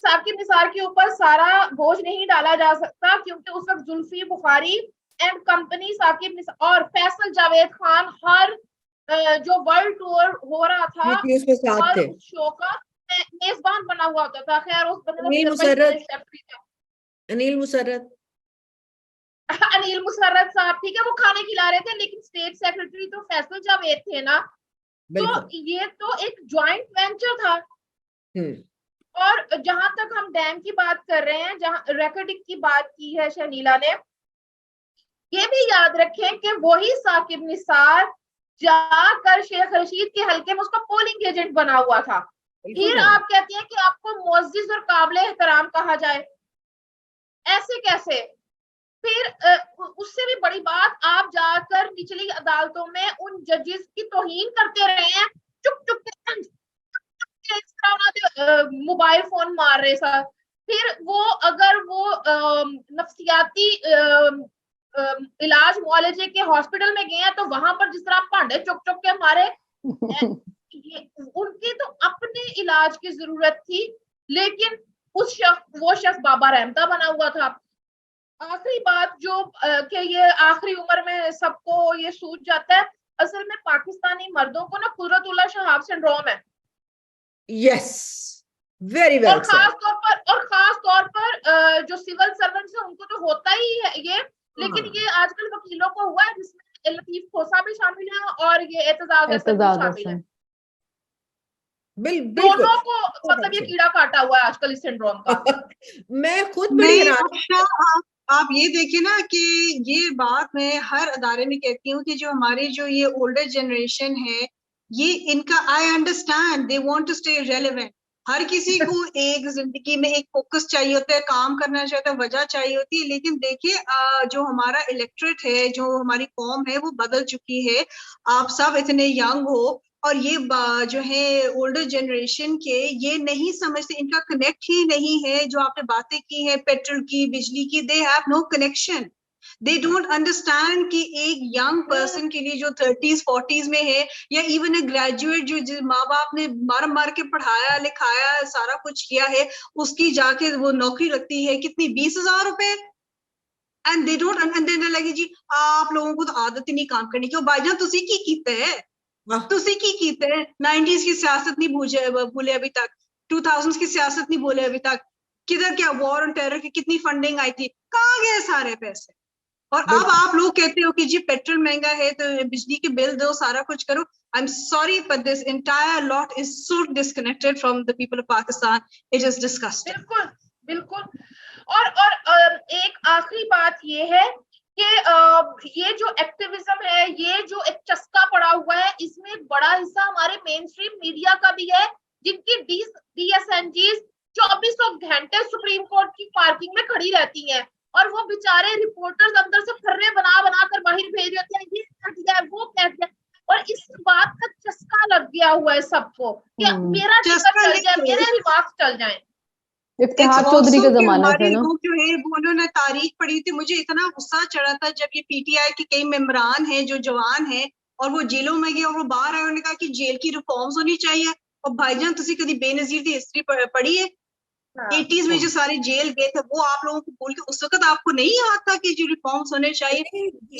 साकिब निसार के ऊपर सारा बोझ नहीं डाला जा सकता, क्योंकि उस वक्त जुल्फी बुखारी एंड कंपनी, साकिब निसार और फैसल जावेद खान, हर जो वर्ल्ड टूर हो रहा था, ये उसमें साथ हर थे। उस शो का मेजबान बना हुआ होता था। खैर, उस बंदे अनिल का मुसर्रत, अनिल मुसर्रत अनिल मुसर्रत साहब, ठीक है, वो खाने खिला रहे थे, लेकिन स्टेट सेक्रेटरी तो फैसल जावेद थे ना। तो बिल्कुल। ये तो एक ज्वाइंट वेंचर था। और जहां तक हम डैम की बात कर रहे हैं, जहां रिकॉर्डिंग की बात की है शहनीला ने, ये भी याद रखें कि वही साकिब निसार जाकर शेख रशीद के हल्के में उसका पोलिंग एजेंट बना हुआ था। फिर आप कहती हैं कि आपको मुअज़्ज़िज़ और काबिल एहतराम कहा जाए, ऐसे कैसे? फिर उससे भी बड़ी बात, आप जाकर निचली अदालतों में उन जजेस की तौहीन करते रहे हैं, चुप चुप के मोबाइल फोन मार रहे सर। फिर वो अगर वो नफ्सियाती इलाज मुआलजे के हॉस्पिटल में गए हैं, तो वहां पर जिस तरह भांडे चुक चुक के मारे, उनकी तो अपने इलाज की जरूरत थी, लेकिन वो शख्स बाबा रहमता बना हुआ था। आखिरी बात जो कि ये आखिरी उम्र में सबको ये सूझ जाता है, असल में पाकिस्तानी मर्दों को ना कुदरतुल्लाह शहाब सिंड्रोम है। Yes, very well said. और खास तौर पर जो सिविल सर्वेंट्स है उनको तो होता ही है ये, लेकिन ये आजकल वकीलों को हुआ है, जिसमें लतीफ खोसा भी शामिल है और ये एतजाज हसन भी शामिल है। बिल्कुल दोनों को मतलब ये कीड़ा काटा हुआ है आजकल इस सिंड्रोम का। मैं खुद बड़ी नहीं हैरान अक्षा, आप ये देखिए ना कि ये बात मैं हर अदारे में कहती हूँ कि जो हमारी जो ये ओल्डर जनरेशन है, ये इनका I understand they want to stay relevant. हर किसी को एक जिंदगी में एक फोकस चाहिए होता है, काम करना चाहिए होता है, वजह चाहिए होती है। लेकिन देखिए जो हमारा इलेक्ट्रेट है, जो हमारी कौम है, वो बदल चुकी है। आप सब इतने यंग हो और ये जो है ओल्डर जनरेशन के, ये नहीं समझते, इनका कनेक्ट ही नहीं है। जो आपने बातें की है पेट्रोल की, बिजली की, they have no connection. They don't understand कि एक यंग पर्सन के लिए जो 30s 40s में है, या इवन ए ग्रेजुएट जो माँ बाप ने मार मार के पढ़ाया लिखाया सारा कुछ किया है, उसकी जाके वो नौकरी लगती है कितनी, 20,000 रुपए। And they don't, and then लगे जी आप लोगों को तो आदत ही नहीं काम करने की। भाईजान तुसी की कीते है, तुसी की कीते है। 90s की सियासत नहीं भूले अभी तक, 2000s की सियासत नहीं भूले अभी तक। किधर क्या वॉर ऑन टेरर की कितनी फंडिंग आई थी, कहाँ गए सारे पैसे? और अब आप लोग कहते हो कि जी पेट्रोल महंगा है तो बिजली के बिल दो, सारा कुछ करो। आई am sorry but this entire lot is so disconnected from the people of Pakistan, it is disgusting. बिल्कुल बिल्कुल। और एक आखिरी बात ये है कि ये जो एक्टिविज्म है, ये जो एक चस्का पड़ा हुआ है, इसमें एक बड़ा हिस्सा हमारे मेन स्ट्रीम मीडिया का भी है, जिनकी DSNGs 24 घंटे सुप्रीम कोर्ट की पार्किंग में खड़ी रहती हैं, और वो बेचारे रिपोर्टर्स अंदर से फर्रे बना बना कर बाहर भेज देते हैं, ये कह दिया वो कह दिया। और इस बात का चस्का लग गया हुआ है सबको कि मेरा टिकट चल जाए, मेरे रिमार्क्स चल जाएं। इफ्तिखार चौधरी के जमाने से ना, जो है वो उन्होंने तारीख पढ़ी थी, मुझे इतना गुस्सा चढ़ा था जब ये PTI के कई मेंबरान हैं जो जवान हैं और वो जेलों में गए और वो बाहर आए, उन्होंने कहा कि जेल की रिफॉर्म्स होनी चाहिए। और भाईजान तुसी कभी बेनजीर की हिस्ट्री पढ़ी है? 80s में जो सारे जेल गए थे वो आप लोगों को बोल के उस वक्त आपको नहीं याद था कि जो रिफॉर्म्स होने चाहिए?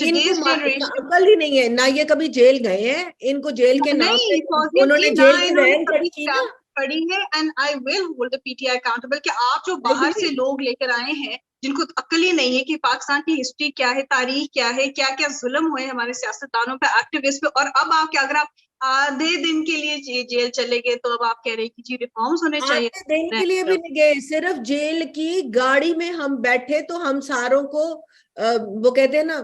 इनको अकल ही नहीं है ना, ये कभी जेल गए हैं, इनको जेल के नाम पे उन्होंने जेल की वैन खड़ी की ना पड़ी है। And I will hold the PTI accountable कि आप जो बाहर से लोग लेकर आए हैं जिनको अकल ही नहीं है कि पाकिस्तान की हिस्ट्री क्या है, तारीख क्या है, क्या क्या जुल्म हुए हमारे सियासतदानों पे, एक्टिविस्ट पे, और अब आप क्या, अगर आप आधे दिन के लिए जेल चले गए तो अब आप कह रहे हैं कि जी रिफॉर्म्स होने चाहिए। आधे दिन के लिए भी नहीं गए, सिर्फ जेल की गाड़ी में हम बैठे तो हम सारों को वो कहते हैं ना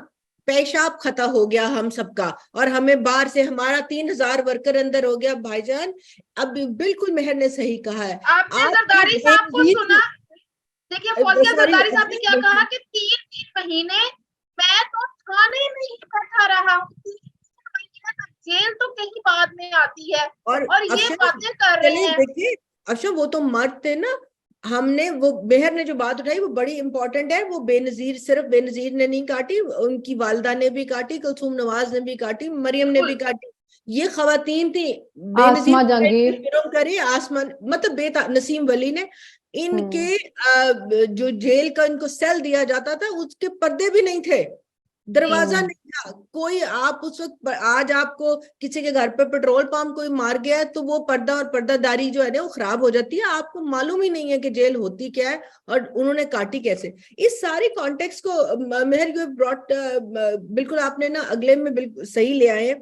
पेशाब खता हो गया हम सबका, और हमें बाहर से हमारा 3000 वर्कर अंदर हो गया। भाईजान अब बिल्कुल मेहर ने सही कहा है। आपने जरदारी साहब को सुना? देखिए फौजिया जरदारी साहब ने क्या कहा कि 3 महीने मैं तो थाने में ही बैठा रहा हूँ, जेल तो कहीं बाद में आती है, और ये बातें कर रहे हैं। देखिए अफशा वो तो मर्द थे ना, हमने वो मेहर ने जो बात उठाई वो बड़ी इंपॉर्टेंट है। वो बेनजीर, सिर्फ बेनजीर ने नहीं काटी, उनकी वालदा ने भी काटी, कुलसूम नवाज ने भी काटी, मरियम ने भी काटी। ये खवातीन थी, आसमा जहांगीर करे, आसमान मतलब नसीम वली ने, इनके जो जेल का इनको सेल दिया जाता था उसके पर्दे भी नहीं थे, दरवाजा नहीं था कोई। आप उस वक्त, आज आपको किसी के घर पे पेट्रोल पंप कोई मार गया है तो वो पर्दा और पर्दादारी जो है ना वो खराब हो जाती है, आपको मालूम ही नहीं है कि जेल होती क्या है और उन्होंने काटी कैसे। इस सारी कॉन्टेक्स्ट को मेहर यू ब्रॉट, बिल्कुल आपने ना अगले में बिल्कुल सही ले आए।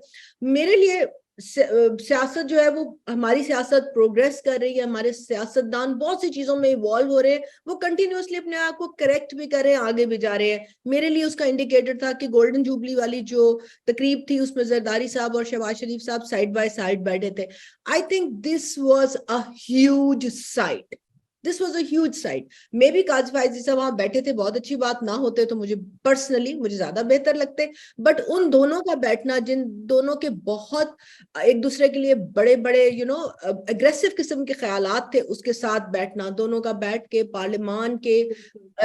मेरे लिए सियासत जो है वो, हमारी सियासत प्रोग्रेस कर रही है, हमारे सियासतदान बहुत सी चीजों में इवॉल्व हो रहे हैं, वो कंटिन्यूअसली अपने आप को करेक्ट भी कर रहे हैं, आगे भी जा रहे हैं। मेरे लिए उसका इंडिकेटर था कि गोल्डन जुबली वाली जो तकरीब थी उसमें जरदारी साहब और शहबाज शरीफ साहब साइड बाय साइड बैठे थे। I think this was a huge sight, this was a huge sight. May be Qazi Faizi साहब वहां बैठे थे, बहुत अच्छी बात ना होते तो मुझे पर्सनली मुझे ज्यादा बेहतर लगते, बट उन दोनों का बैठना, जिन दोनों के बहुत एक दूसरे के लिए बड़े बड़े एग्रेसिव किस्म के ख्यालात थे, उसके साथ बैठना, दोनों का बैठ के पार्लियामान के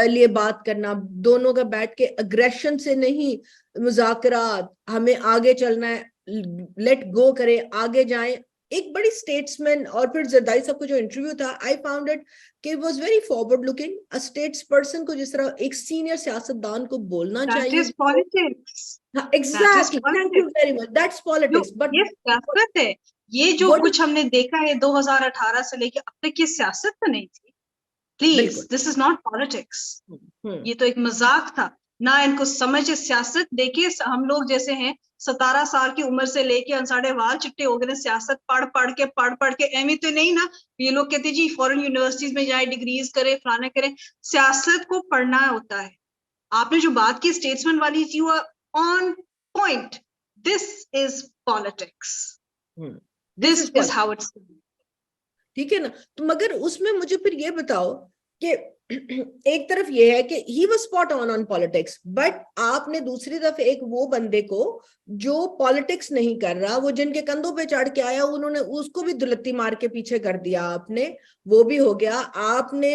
लिए बात करना, दोनों का बैठ के अग्रेशन से नहीं, मुज़ाकरात, हमें आगे चलना है, लेट गो करें, आगे जाएं, एक बड़ी स्टेट्समैन। और फिर जरदारी साहब को जो इंटरव्यू था, आई फाउंड इट कि was very forward looking, a states person को जिस तरह एक सीनियर सियासतदान को बोलना चाहिए। That is politics. Exactly, thank you very much, that's politics. But ये सियासत है, ये जो कुछ हमने देखा है 2018 से लेके अब तक, ये सियासत तो नहीं थी। Please, this is not politics, ये तो एक मजाक था। ना इनको समझ है सियासत। देखिए हम लोग जैसे हैं 17 साल की उम्र से लेके साढ़े वाल चिट्टे हो गए, सियासत पढ़ के एम तो नहीं ना। ये लोग कहते जी फॉरेन यूनिवर्सिटीज में जाए, डिग्रीज करे, फलाने करें। सियासत को पढ़ना होता है। आपने जो बात की स्टेट्समैन वाली, you are on point. This is politics, this is how it's. ठीक है ना। तो मगर उसमें मुझे फिर ये बताओ कि एक तरफ ये है कि he was spot on politics, but आपने दूसरी तरफ एक वो बंदे को जो पॉलिटिक्स नहीं कर रहा, वो जिनके कंधों पे चढ़ के आया, उन्होंने उसको भी दुलत्ती मार के पीछे कर दिया आपने। वो भी हो गया। आपने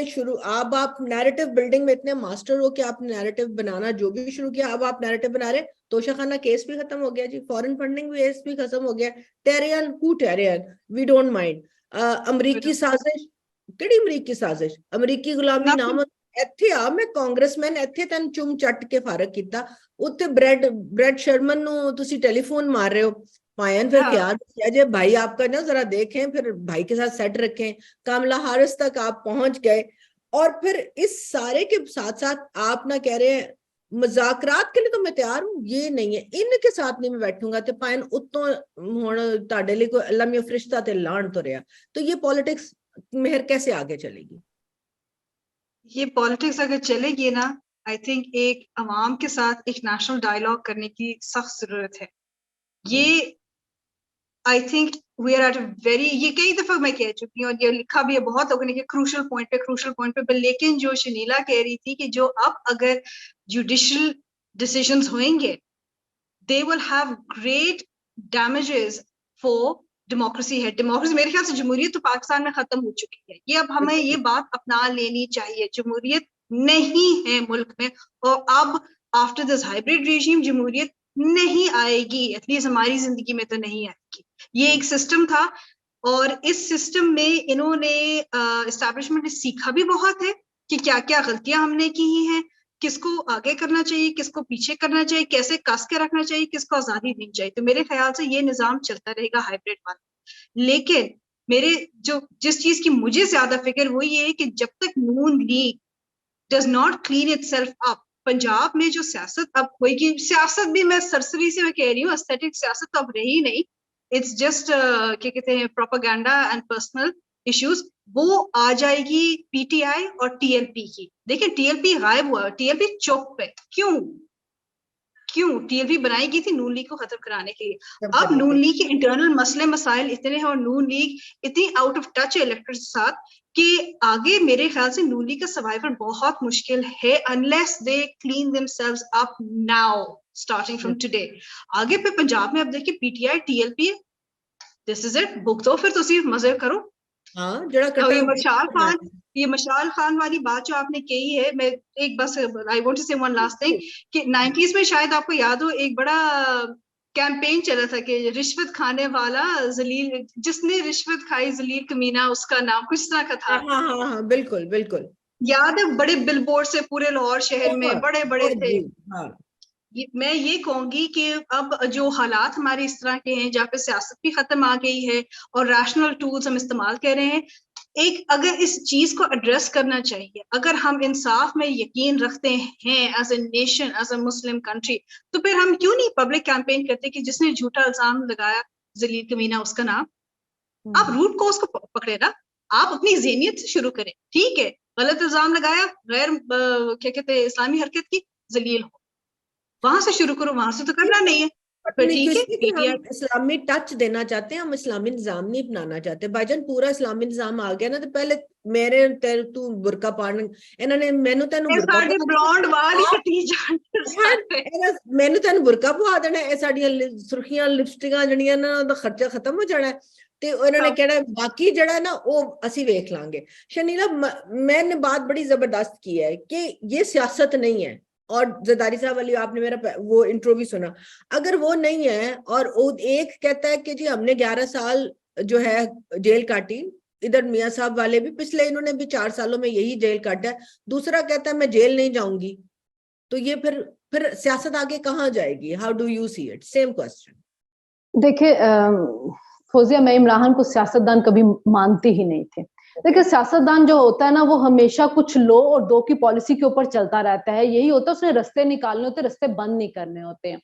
आप नैरेटिव बिल्डिंग में इतने मास्टर हो कि आपने नैरेटिव बनाना जो भी शुरू किया, अब आप नैरेटिव बना रहे। तोशाखाना केस भी खत्म हो गया जी, फॉरेन फंडिंग केस भी खत्म हो गया। टेरियन वी डोंट माइंड। अमरीकी साजिश, ਕਿਹੜੀ ਅਮਰੀਕੀ ਸਾਜ਼ਿਸ਼, ਅਮਰੀਕੀ ਗੁਲਾਮੀ ਨਾਮ ਇੱਥੇ ਆ। ਮੈਂ ਕਾਂਗਰਸਮੈਨ ਇੱਥੇ ਤੈਨੂੰ ਚੁੰਮ ਚੱਟ ਕੇ ਫਾਰਗ ਕੀਤਾ, ਉੱਥੇ ब्रेड शर्मन ਨੂੰ ਤੁਸੀਂ टेलीफोन मार रहे हो। पायन फिर क्या दसिया जे भाई आपका ना जरा देखें, फिर भाई के साथ सेट रखें। कमला हारिस तक आप पहुंच गए, और फिर इस सारे के साथ साथ आप ना कह रहे हैं मजाकरात के लिए तो मैं तैयार हूं, ये नहीं है इनके साथ नहीं मैं बैठूंगा। ते पायन उत्तों हुण तुहाडे लई कोई अल्लाह मियां फरिश्ता ते लाण तो रहा। तो ये पॉलिटिक्स मेहर कैसे आगे चलेगी? ये पॉलिटिक्स अगर चलेगी ना, आई थिंक एक अवाम के साथ एक नेशनल डायलॉग करने की सख्त जरूरत है। ये I think we are at a very, ये कई दफा मैं कह चुकी हूँ और ये लिखा भी है बहुत लोगों ने कि क्रूशल पॉइंट पे। लेकिन जो शनीला कह रही थी कि जो अब अगर जुडिशियल डिसीजंस होंगे, they will have great damages for democracy है। डेमोक्रेसी मेरे ख्याल से जमहूरियत तो पाकिस्तान में खत्म हो चुकी है। ये अब हमें ये बात अपना लेनी चाहिए, जमहूरियत नहीं है मुल्क में। और अब आफ्टर दिस हाइब्रिड रेजिम जमहूरियत नहीं आएगी, एटलीस्ट हमारी जिंदगी में तो नहीं आएगी। ये एक सिस्टम था और इस सिस्टम में इन्होंने एस्टैब्लिशमेंट ने सीखा भी बहुत है कि क्या क्या गलतियां हमने की हैं, किसको आगे करना चाहिए, किसको पीछे करना चाहिए, कैसे कस के रखना चाहिए, किसको आजादी देनी चाहिए। तो मेरे ख्याल से ये निजाम चलता रहेगा हाइब्रिड वाला। लेकिन मेरे जिस चीज की मुझे ज्यादा फिक्र वो ये है कि जब तक Noon League does not clean itself up, Punjab में जो सियासत अब होगी, सियासत भी मैं सरसरी से मैं कह रही हूँ, एस्थेटिक सियासत तो अब रही नहीं। इट्स जस्ट क्या कहते हैं प्रोपेगेंडा एंड पर्सनल इश्यूज, वो आ जाएगी पीटीआई और टीएलपी की। देखिए टीएलपी गायब हुआ, टीएलपी चौक पे क्यों टीएलपी बनाई गई थी नून लीग को खत्म कराने के लिए। अब नून लीग के इंटरनल मसले मसाइल इतने हैं और नून लीग इतनी आउट ऑफ टच है इलेक्टोरेट के साथ कि आगे मेरे ख्याल से नून लीग का सर्वाइवल बहुत मुश्किल है unless they clean themselves up now starting from today. आगे पे पंजाब में अब देखिए PTI TLP, this is it. Book दो फिर तुसी मजे करो। हाँ जड़ा तो ये मशाल खान वाली बात जो आपने कही है, मैं एक बस आई वांट टू से वन लास्ट थिंग कि 90s में शायद आपको याद हो एक बड़ा कैंपेन चला था कि रिश्वत खाने वाला जलील, जिसने रिश्वत खाई जलील कमीना, उसका नाम कुछ तरह का था। हाँ बिल्कुल बिल्कुल याद है, बड़े बिलबोर्ड से पूरे लाहौर शहर में बड़े बड़े थे। हाँ। मैं ये कहूंगी कि अब जो हालात हमारे इस तरह के हैं जहाँ पे सियासत भी खत्म आ गई है और रैशनल टूल्स हम इस्तेमाल कर रहे हैं, एक अगर इस चीज को एड्रेस करना चाहिए। अगर हम इंसाफ में यकीन रखते हैं as a nation, as a Muslim country, तो फिर हम क्यों नहीं पब्लिक कैंपेन करते कि जिसने झूठा इल्जाम लगाया जलील कमीना उसका नाम, आप रूट को उसको पकड़े ना, आप अपनी ज़हनियत से शुरू करें। ठीक है गलत इल्जाम लगाया, गैर क्या कहते हैं इस्लामी हरकत की, जलील हो, वहां से शुरू करो, वहां से तो करना नहीं है। हम इस्लामी टच देना चाहते हैं, हम इस्लामी निजाम नहीं अपनाना चाहते। भाईजान पूरा इस्लामी निजाम आ गया ना, तो पहले मेरे तेरे तू बुरका पान इन्होंने मैनू तेन बुरका ब्लॉन्ड वाल कटी जान मैनू तेन बुरका पवा देना, ये साडियां सुर्खियां लिपस्टिकां जड़ियां ना दा खर्चा खत्म हो जाना है ते उन्होंने कहना बाकी जड़ा ना वो असी वेख लांगे। शनीला मैंने बात बड़ी जबरदस्त की है कि ये सियासत नहीं है, और जरदारी साहब वाली आपने मेरा वो इंट्रो भी सुना, अगर वो नहीं है और वो एक कहता है कि जी हमने 11 साल जो है जेल काटी, इधर मियां साहब वाले भी पिछले इन्होंने भी 4 सालों में यही जेल काटा है, दूसरा कहता है मैं जेल नहीं जाऊंगी, तो ये फिर सियासत आगे कहाँ जाएगी? How do you see it? Same question. देखिए फौजिया, मैं इमरान को सियासतदान कभी मानती ही नहीं थी। देखिए, सियासतदान जो होता है ना, वो हमेशा कुछ लो और दो की पॉलिसी के ऊपर चलता रहता है। यही होता है, उसने रास्ते निकालने होते, रास्ते बंद नहीं करने होते हैं।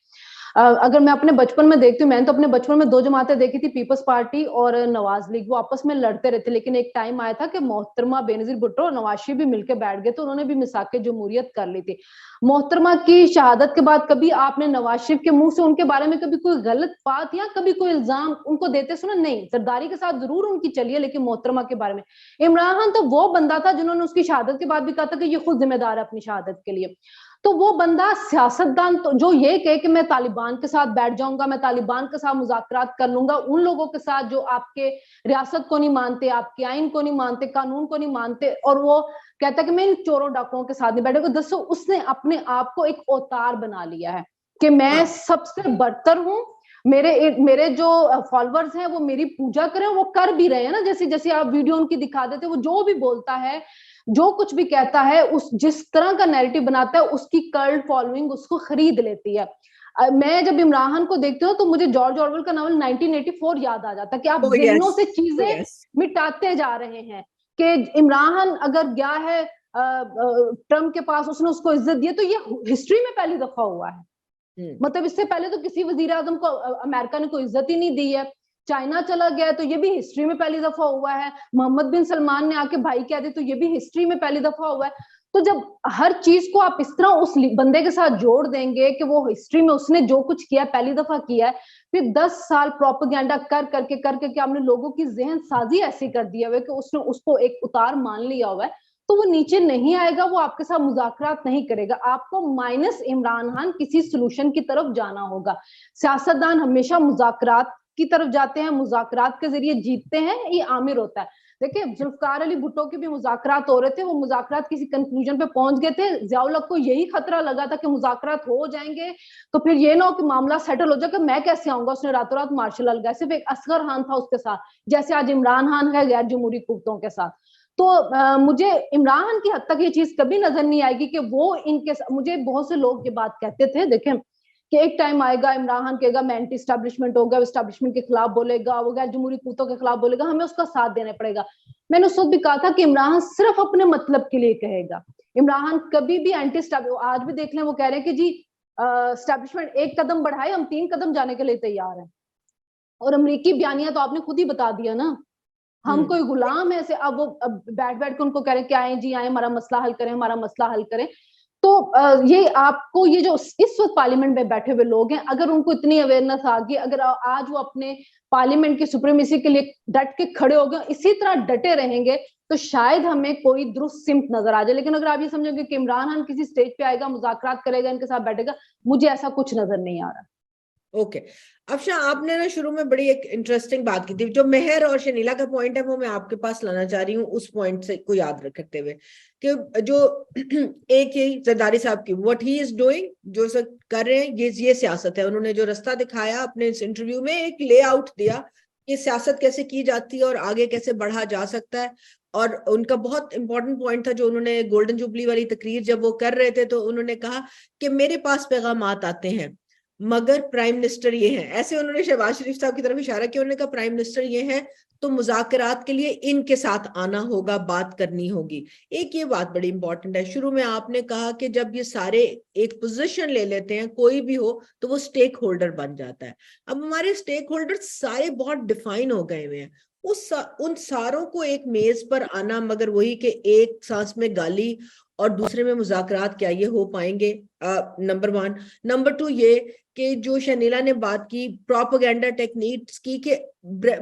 अगर मैं अपने बचपन में देखती हूँ, मैंने तो अपने बचपन में दो जमातें देखी थी, पीपल्स पार्टी और नवाज लीग। वो आपस में लड़ते रहते, लेकिन एक टाइम आया था कि मोहतरमा बेनजीर भुट्टो और नवाज शरीफ भी मिलकर बैठ गए, तो उन्होंने भी मिसाक जमहूरियत कर ली थी। मोहतरमा की शहादत के बाद कभी आपने नवाज शरीफ के मुंह से उनके बारे में कभी कोई गलत बात या कभी कोई इल्जाम उनको देते सुना? नहीं। जरदारी के साथ जरूर उनकी चलिए, लेकिन मोहतरमा के बारे में। इमरान खान तो वो बंदा था जिन्होंने उसकी शहादत के बाद भी कहा था कि ये खुद जिम्मेदार है अपनी शहादत के लिए। तो वो बंदा सियासतदान तो जो ये कहे कि मैं तालिबान के साथ बैठ जाऊंगा, मैं तालिबान के साथ मुज़ाकरात कर लूंगा, उन लोगों के साथ जो आपके रियासत को नहीं मानते, आपके आइन को नहीं मानते, कानून को नहीं मानते, और वो कहता है कि मैं इन चोरों डाकुओं के साथ नहीं बैठेगा। दसो, उसने अपने आप को एक अवतार बना लिया है कि मैं सबसे बदतर हूं, मेरे जो फॉलोअर्स हैं वो मेरी पूजा करें। वो कर भी रहे हैं ना, जैसे जैसे आप वीडियो उनकी दिखा देते, वो जो भी बोलता है, जो कुछ भी कहता है, उस जिस तरह का नैरेटिव बनाता है, उसकी कल्ट फॉलोइंग उसको खरीद लेती है। मैं जब इमरान खान को देखती हूँ तो मुझे जॉर्ज ऑरवेल का नावल 1984 याद आ जाता है कि आप ज़हनों से चीजें मिटाते जा रहे हैं। कि इमरान खान अगर गया है ट्रम्प के पास, उसने उसको इज्जत दी, तो ये हिस्ट्री में पहली दफा हुआ है। मतलब इससे पहले तो किसी वजीर आजम को अमेरिका ने कोई इज्जत ही नहीं दी है। चाइना चला गया तो ये भी हिस्ट्री में पहली दफा हुआ है। मोहम्मद बिन सलमान ने आके भाई कह दे तो ये भी हिस्ट्री में पहली दफा हुआ है। तो जब हर चीज को आप इस तरह उस बंदे के साथ जोड़ देंगे कि वो हिस्ट्री में उसने जो कुछ किया पहली दफा किया है, फिर 10 साल प्रोपेगेंडा कर करके आपने लोगों की जहन साजी ऐसी कर दिया हुआ है कि उसने उसको एक उतार मान लिया हुआ है, तो वो नीचे नहीं आएगा, वो आपके साथ मुज़ाकरात नहीं करेगा। आपको माइनस इमरान खान किसी सोल्यूशन की तरफ जाना होगा। सियासतदान हमेशा मुज़ाकरात की तरफ जाते हैं, मुज़ाकरात के जरिए जीतते हैं, ये आमिर होता है। देखिए, जुल्फकार अली भुट्टो के भी मुज़ाकरात हो रहे थे, वो मुज़ाकरात किसी कंक्लूजन पे पहुंच गए थे। ज़ियाउल हक को यही खतरा लगा था कि मुज़ाकरात हो जाएंगे तो फिर ये ना हो कि मामला सेटल हो जाए, मैं कैसे आऊंगा। उसने रातों रात मार्शल लगाया, सिर्फ एक असगर खान था उसके साथ, जैसे आज इमरान खान है गैर जमहूरी कुत्तों के साथ। तो मुझे इमरान खान की हद तक ये चीज कभी नजर नहीं आएगी कि वो इनके, मुझे बहुत से लोग ये बात कहते थे, देखें कि एक टाइम आएगा इमरान खान कहेगा मैं एंटी स्टैब्लिशमेंट होगा, एस्टैब्लिशमेंट के खिलाफ बोलेगा, वो गैर जमहूरी कुत्तों के खिलाफ बोलेगा, हमें उसका साथ देना पड़ेगा। मैंने उस वक्त भी कहा था कि इमरान खान सिर्फ अपने मतलब के लिए कहेगा। इमरान खान कभी भी एंटी स्टैब्लिशमेंट, आज भी देख लें वो कह रहे हैं कि जी स्टैब्लिशमेंट एक कदम बढ़ाए, हम 3 कदम जाने के लिए तैयार हैं। और अमरीकी बयानिया तो आपने खुद ही बता दिया ना, हम कोई गुलाम है ऐसे। अब वो बैठ बैठ के उनको कह रहे हैं कि आए जी आए, हमारा मसला हल करें, हमारा मसला हल करें। तो ये आपको, ये जो इस वक्त पार्लियामेंट में बैठे हुए लोग हैं, अगर उनको इतनी अवेयरनेस आ गई, अगर आज वो अपने पार्लियामेंट की सुप्रीमेसी के लिए डट के खड़े हो गए, इसी तरह डटे रहेंगे, तो शायद हमें कोई दुरुस्त सिमत नजर आ जाए। लेकिन अगर आप ये समझोगे कि इमरान खान किसी स्टेज पे आएगा, मुज़ाकरात करेगा, इनके साथ बैठेगा, मुझे ऐसा कुछ नजर नहीं आ रहा। ओके अफशा, आपने ना शुरू में बड़ी एक इंटरेस्टिंग बात की थी, जो मेहर और शनीला का पॉइंट है वो मैं आपके पास लाना चाह रही हूँ, उस पॉइंट से को याद रखते हुए कि जो एक ही जरदारी साहब की व्हाट ही इज डूइंग, जो सब कर रहे हैं, ये सियासत है। उन्होंने जो रास्ता दिखाया अपने इस इंटरव्यू में, एक लेआउट दिया कि सियासत कैसे की जाती है और आगे कैसे बढ़ा जा सकता है। और उनका बहुत इंपॉर्टेंट पॉइंट था जो उन्होंने गोल्डन जुबली वाली तकरीर जब वो कर रहे थे, तो उन्होंने कहा कि मेरे पास पैगामात आते हैं मगर प्राइम मिनिस्टर ये हैं। ऐसे उन्होंने शहबाज शरीफ साहब की तरफ इशारा किया, उन्होंने कहा प्राइम मिनिस्टर ये हैं तो मुज़ाकरात के लिए इनके साथ आना होगा, बात करनी होगी। एक ये बात बड़ी इंपॉर्टेंट है, शुरू में आपने कहा कि जब ये सारे एक पोजीशन ले लेते हैं, कोई भी हो, तो वो स्टेक होल्डर बन जाता है। अब हमारे स्टेक होल्डर सारे बहुत डिफाइन हो गए हुए हैं, उन सारों को एक मेज पर आना, मगर वही कि एक सांस में गाली और दूसरे में मुज़ाकरात, क्या ये हो पाएंगे? नंबर 1। नंबर 2 ये कि जो शनीला ने बात की प्रोपेगेंडा टेक्निक्स की, कि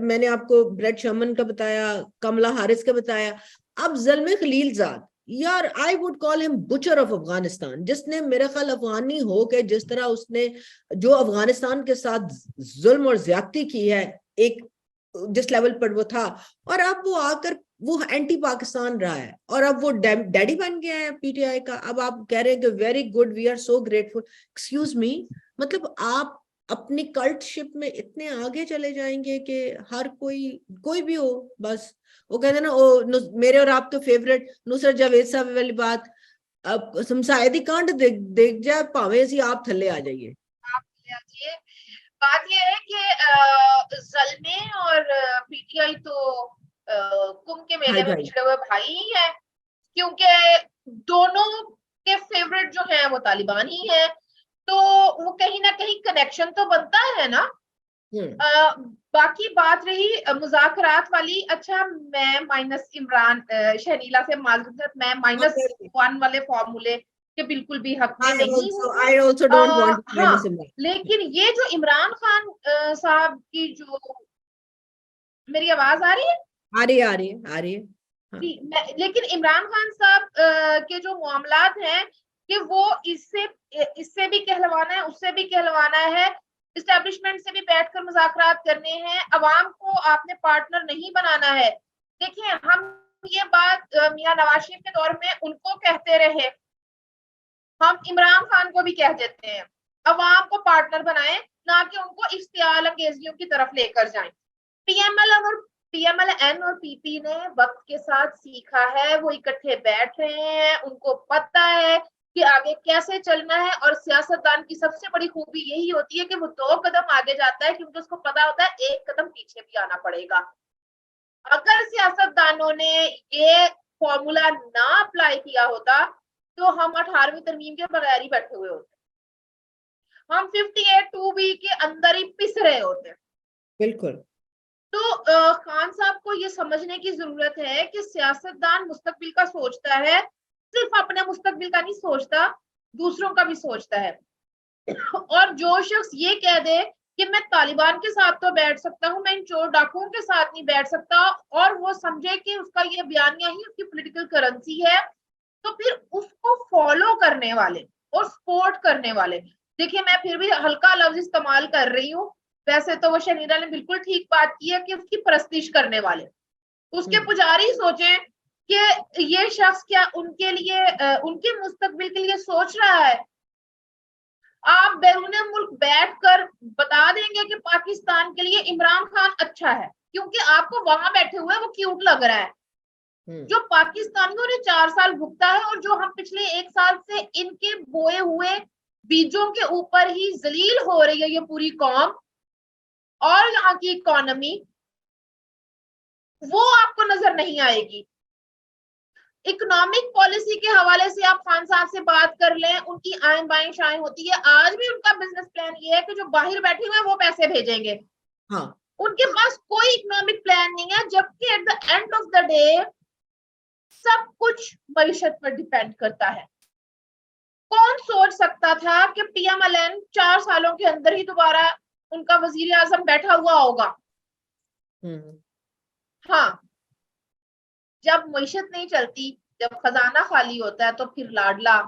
मैंने आपको ब्रेड शर्मन का बताया, कमला हारिस का बताया, अब ज़ल्मे खलीलजाद, यार I would call him butcher of Afghanistan, जिसने मेरा ख्याल अफगानी हो के जिस तरह उसने जो अफगानिस्तान के साथ जुल्म और ज्यादती की है, एक जिस लेवल पर वो था, और अब वो आकर वो एंटी पाकिस्तान रहा है, और अब वो डैडी बन गया है पीटीआई का। अब आप कह रहे हैं कि very good, we are so grateful. Excuse me, मतलब आप अपनी कल्टशिप में इतने आगे चले जाएंगे कि हर कोई भी हो, बस वो कहते हैं ना, ओ मेरे और आपके फेवरेट नुसरत जावेद साहब वाली बात, अब समसायदी कांड देख जाए भावे सी आप थल्ले आ जाइए। बात ये है कि ज़ल्मे और पीटीआई तो कुंभ के मेले भाई में भाई। पिछड़े हुए भाई ही हैं, क्योंकि दोनों के फेवरेट जो है वो तालिबान ही है, तो वो कहीं ना कहीं कनेक्शन तो बनता है ना। बाकी बात रही मुज़ाकरात वाली, अच्छा मैं माइनस इमरान शहनीला से माजूरत, मैं -1 वाले फॉर्मूले के बिल्कुल भी हक में नहीं हूँ। I also don't want to हाँ, minus Imran. लेकिन ये जो इमरान खान साहब की जो, मेरी आवाज आ रही है? आ रही है हाँ। लेकिन इमरान खान साहब के जो मामलात हैं कि वो इससे भी कहलवाना है, उससे भी कहलवाना है, इस्टेब्लिशमेंट से भी बैठकर मुज़ाकरात करने हैं, अवाम को आपने पार्टनर नहीं बनाना है। देखिए हम ये बात मियां नवाज शरीफ के दौर में उनको कहते रहे, हम इमरान खान को भी कह देते हैं, अवाम को पार्टनर बनाएं, ना कि उनको इश्तियाल अंगेजियों की तरफ लेकर जाएं। पीएमएलएन और पीपी ने वक्त के साथ सीखा है, वो इकट्ठे बैठ रहे हैं, उनको पता है कि आगे कैसे चलना है, और सियासतदान की सबसे बड़ी खूबी यही होती है कि वो 2 कदम आगे जाता है, क्योंकि उसको पता होता है 1 कदम पीछे भी आना पड़ेगा। अगर सियासतदानों ने ये फॉर्मूला ना अप्लाई किया होता तो हम 18वीं तरमीम के बगैर ही बैठे हुए होते, हम 58(2)B के अंदर ही पिस रहे होते। बिल्कुल। तो खान साहब को ये समझने की जरूरत है कि सियासतदान मुस्तकबिल का सोचता है, सिर्फ अपने मुस्तकबिल का नहीं सोचता, दूसरों का भी सोचता है। और जो शख्स ये कह दे कि मैं तालिबान के साथ तो बैठ सकता हूँ, मैं इन चोर डाकुओं के साथ नहीं बैठ सकता, और वो समझे कि उसका ये बयानिया ही उसकी पॉलिटिकल करेंसी है, तो फिर उसको फॉलो करने वाले और सपोर्ट करने वाले, देखिए मैं फिर भी हल्का लफ्ज इस्तेमाल कर रही हूँ, वैसे तो वो शनीरा ने बिल्कुल ठीक बात की है कि उसकी परस्तिश करने वाले, उसके पुजारी सोचे कि ये शख्स क्या उनके लिए उनके मुस्तकबिल के लिए सोच रहा है। आप बैरून मुल्क बैठकर बता देंगे कि पाकिस्तान के लिए इमरान खान अच्छा है, क्योंकि आपको वहां बैठे हुए वो क्यूट लग रहा है। जो पाकिस्तानियों ने 4 साल भुगता है, और जो हम पिछले 1 साल से इनके बोए हुए बीजों के ऊपर ही जलील हो रही है ये पूरी कौम और यहाँ की इकोनॉमी, वो आपको नजर नहीं आएगी। इकोनॉमिक पॉलिसी के हवाले से आप खान साहब से बात कर लें, उनकी आएं बाएं शाएं होती है। आज भी उनका बिजनेस प्लान ये है कि जो बाहर बैठे हुए हैं वो पैसे भेजेंगे। हाँ। उनके पास कोई इकोनॉमिक प्लान नहीं है, जबकि at the end of the day सब कुछ मईशत पर डिपेंड करता है। कौन सोच सकता था कि पीएमएलएन 4 सालों के अंदर ही दोबारा उनका वजीर आजम बैठा हुआ होगा। हाँ, जब मईशत नहीं चलती, जब खजाना खाली होता है, तो फिर लाडला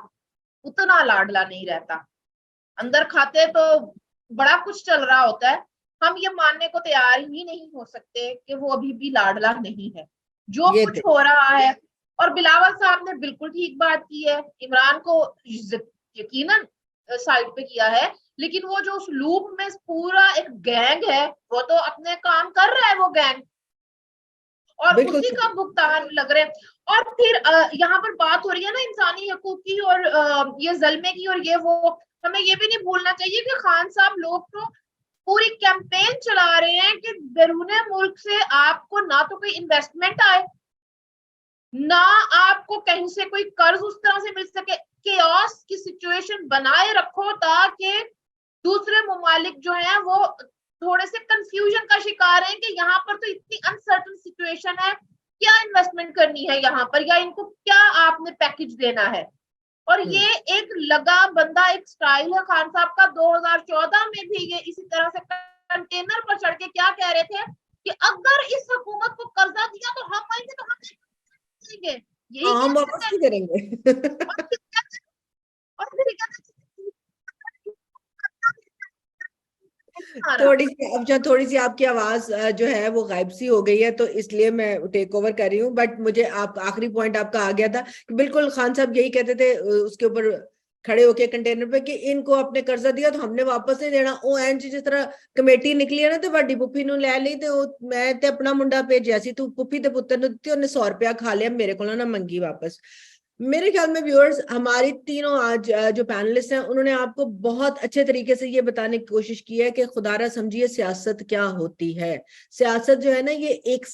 उतना लाडला नहीं रहता। अंदर खाते तो बड़ा कुछ चल रहा होता है, हम ये मानने को तैयार ही नहीं हो सकते कि वो अभी भी लाडला नहीं है। जो कुछ हो रहा है, और बिलावल साहब ने बिल्कुल ठीक बात की है, इमरान को यकीनन साइड पे किया है, लेकिन वो जो उस लूप में पूरा एक गैंग है, वो तो अपने काम कर रहा है वो गैंग, और उसी का भुगतान लग रहे हैं। और फिर यहाँ पर बात हो रही है ना इंसानी हकूक की और ये जल्मे की और ये वो, हमें ये भी नहीं भूलना चाहिए कि खान साहब लोग तो पूरी कैंपेन चला रहे हैं कि बैरून मुल्क से आपको ना तो कोई इन्वेस्टमेंट आए, ना आपको कहीं से कोई कर्ज उस तरह से मिल सके। केओस की सिचुएशन बनाए रखो ताकि दूसरे ममालिक जो हैं वो थोड़े से कंफ्यूजन का शिकार हैं कि यहाँ पर तो इतनी अनसर्टन सिचुएशन है, क्या इन्वेस्टमेंट करनी है यहाँ पर, या इनको क्या आपने पैकेज देना है। और ये एक लगा बंदा एक स्टाइल है खान साहब का। 2014 में भी ये इसी तरह से कंटेनर पर चढ़ के क्या कह रहे थे कि अगर इस हुकूमत को कर्जा दिया तो हम आएंगे तो हम देंगे, यही हम वापस नहीं करेंगे। और फिर थोड़ी सी आपकी आवाज जो है वो गायब सी हो गई है, तो इसलिए मैं टेक ओवर कर रही हूँ। बट मुझे आप आखिरी पॉइंट आपका आ गया था कि बिल्कुल खान साहब यही कहते थे उसके ऊपर खड़े होके कंटेनर पे कि इनको अपने कर्जा दिया तो हमने वापस नहीं देना। ओ एन जिस तरह कमेटी निकली है ना तो वड्डी पुप्पी नूं लै ली, तो मैं ते अपना मुंडा भेजिया सी, तू पुप्पी ते पुत्तर नूं दित्ती, उन्हें 100 रुपया खा लिया, मेरे को ना मंगी वापस। मेरे ख्याल में व्यूअर्स, हमारी तीनों आज जो पैनलिस्ट हैं उन्होंने आपको बहुत अच्छे तरीके से ये बताने की कोशिश की है कि खुदारा समझिए सियासत क्या होती है। सियासत जो है ना, ये एक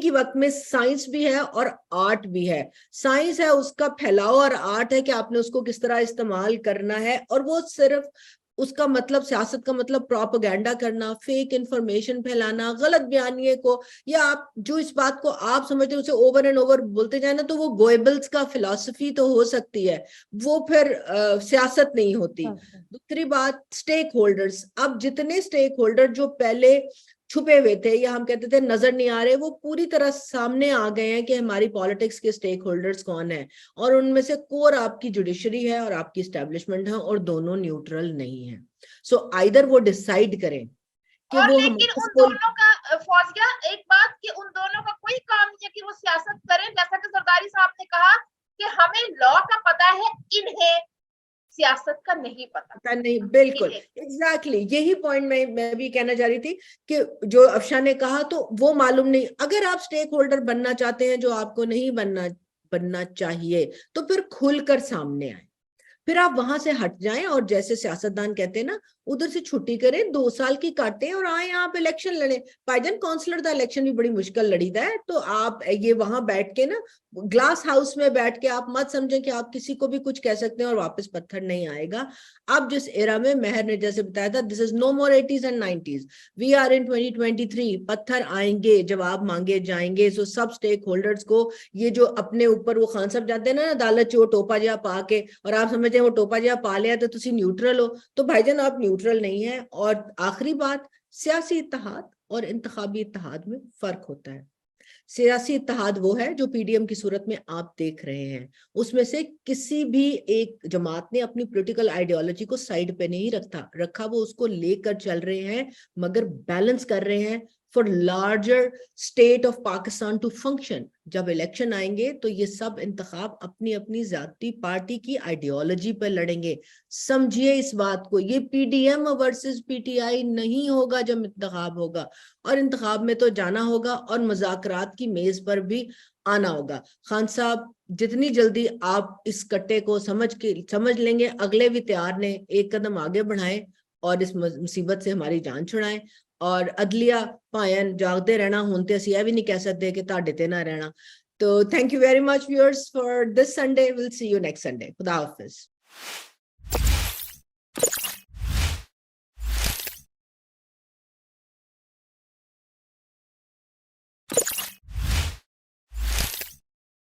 ही वक्त में साइंस भी है और आर्ट भी है। साइंस है उसका फैलाव और आर्ट है कि आपने उसको किस तरह इस्तेमाल करना है। और वो सिर्फ उसका मतलब, सियासत का मतलब प्रोपेगेंडा करना, फेक इंफॉर्मेशन फैलाना, गलत बयानिए को, या आप जो इस बात को आप समझते हो उसे ओवर एंड ओवर बोलते जाए ना, तो वो गोएबल्स का फिलॉसफी तो हो सकती है, वो फिर सियासत नहीं होती। दूसरी बात, स्टेक होल्डर्स। अब जितने स्टेक होल्डर जो पहले छुपे हुए थे या हम कहते थे नजर नहीं आ रहे, वो पूरी तरह सामने आ गए हैं कि हमारी पॉलिटिक्स के स्टेक होल्डर्स कौन है। और उनमें से कोर आपकी जुडिशरी है और आपकी एस्टेब्लिशमेंट है, और दोनों न्यूट्रल नहीं है। सो आइदर वो डिसाइड करें कि और वो लेकिन उन दोनों का फौजिया, एक बात कि उन दोनों का कोई काम नहीं है कि वो सियासत करें। जैसा कि जरदारी साहब ने कहा कि हमें लॉ का पता है, इन्हें सियासत का नहीं पता। नहीं, बिल्कुल एग्जैक्टली यही पॉइंट मैं भी कहना चाह रही थी कि जो अफशा ने कहा, तो वो मालूम नहीं। अगर आप स्टेक होल्डर बनना चाहते हैं, जो आपको नहीं बनना चाहिए, तो फिर खुलकर सामने आए, फिर आप वहां से हट जाएं और जैसे सियासतदान कहते हैं ना, उधर से छुट्टी करें, 2 साल की काटें और आए आप इलेक्शन लड़े। भाईजान काउंसलर का इलेक्शन भी बड़ी मुश्किल लड़ीदा है, तो आप ये वहां बैठ के ना, ग्लास हाउस में बैठ के आप मत समझें कि आप किसी को भी कुछ कह सकते हैं और वापस पत्थर नहीं आएगा। अब जिस एरा में महर ने जैसे बताया था, this is no more 80s and 90s, we are in 2023, पत्थर आएंगे, जवाब मांगे जाएंगे। सो सब स्टेक होल्डर्स को ये जो अपने ऊपर वो खान साहब जाते हैं ना अदालत च, वो टोपा जिहा पा के, और आप समझते हैं वो टोपा जिहा पा लिया तो तुसी न्यूट्रल हो, तो भाईजान आप न्यूट्रल नहीं है। और आखिरी बात, सियासी इत्तेहाद और इंतखाबी इत्तेहाद में फर्क होता है। सियासी इत्तेहाद वो है जो पीडीएम की सूरत में आप देख रहे हैं, उसमें से किसी भी एक जमात ने अपनी पॉलिटिकल आइडियोलॉजी को साइड पे नहीं रखा, वो उसको लेकर चल रहे हैं, मगर बैलेंस कर रहे हैं for larger state of Pakistan to function. जब इलेक्शन आएंगे तो ये सब इंतखाब अपनी अपनी जाती पार्टी की आइडियोलॉजी पर लड़ेंगे। समझिए इस बात को, ये पीडीएम वर्सेस पीटीआई नहीं होगा जब इंतखाब होगा। और इंतखाब में तो जाना होगा और मुज़ाकरात की मेज पर भी आना होगा। खान साहब, जितनी जल्दी आप इस कट्टे को समझ लेंगे, अगले भी तैयार ने एक कदम आगे बढ़ाएं और इस मुसीबत से हमारी जान छुड़ाएं। और अदलिया भाएं जागते रहना, हुण ते असीं यह भी नहीं कह सकते कि तुहाडे ते ना रहना। तो thank you very much viewers for this Sunday, will see you next Sunday. खुदा हाफिज।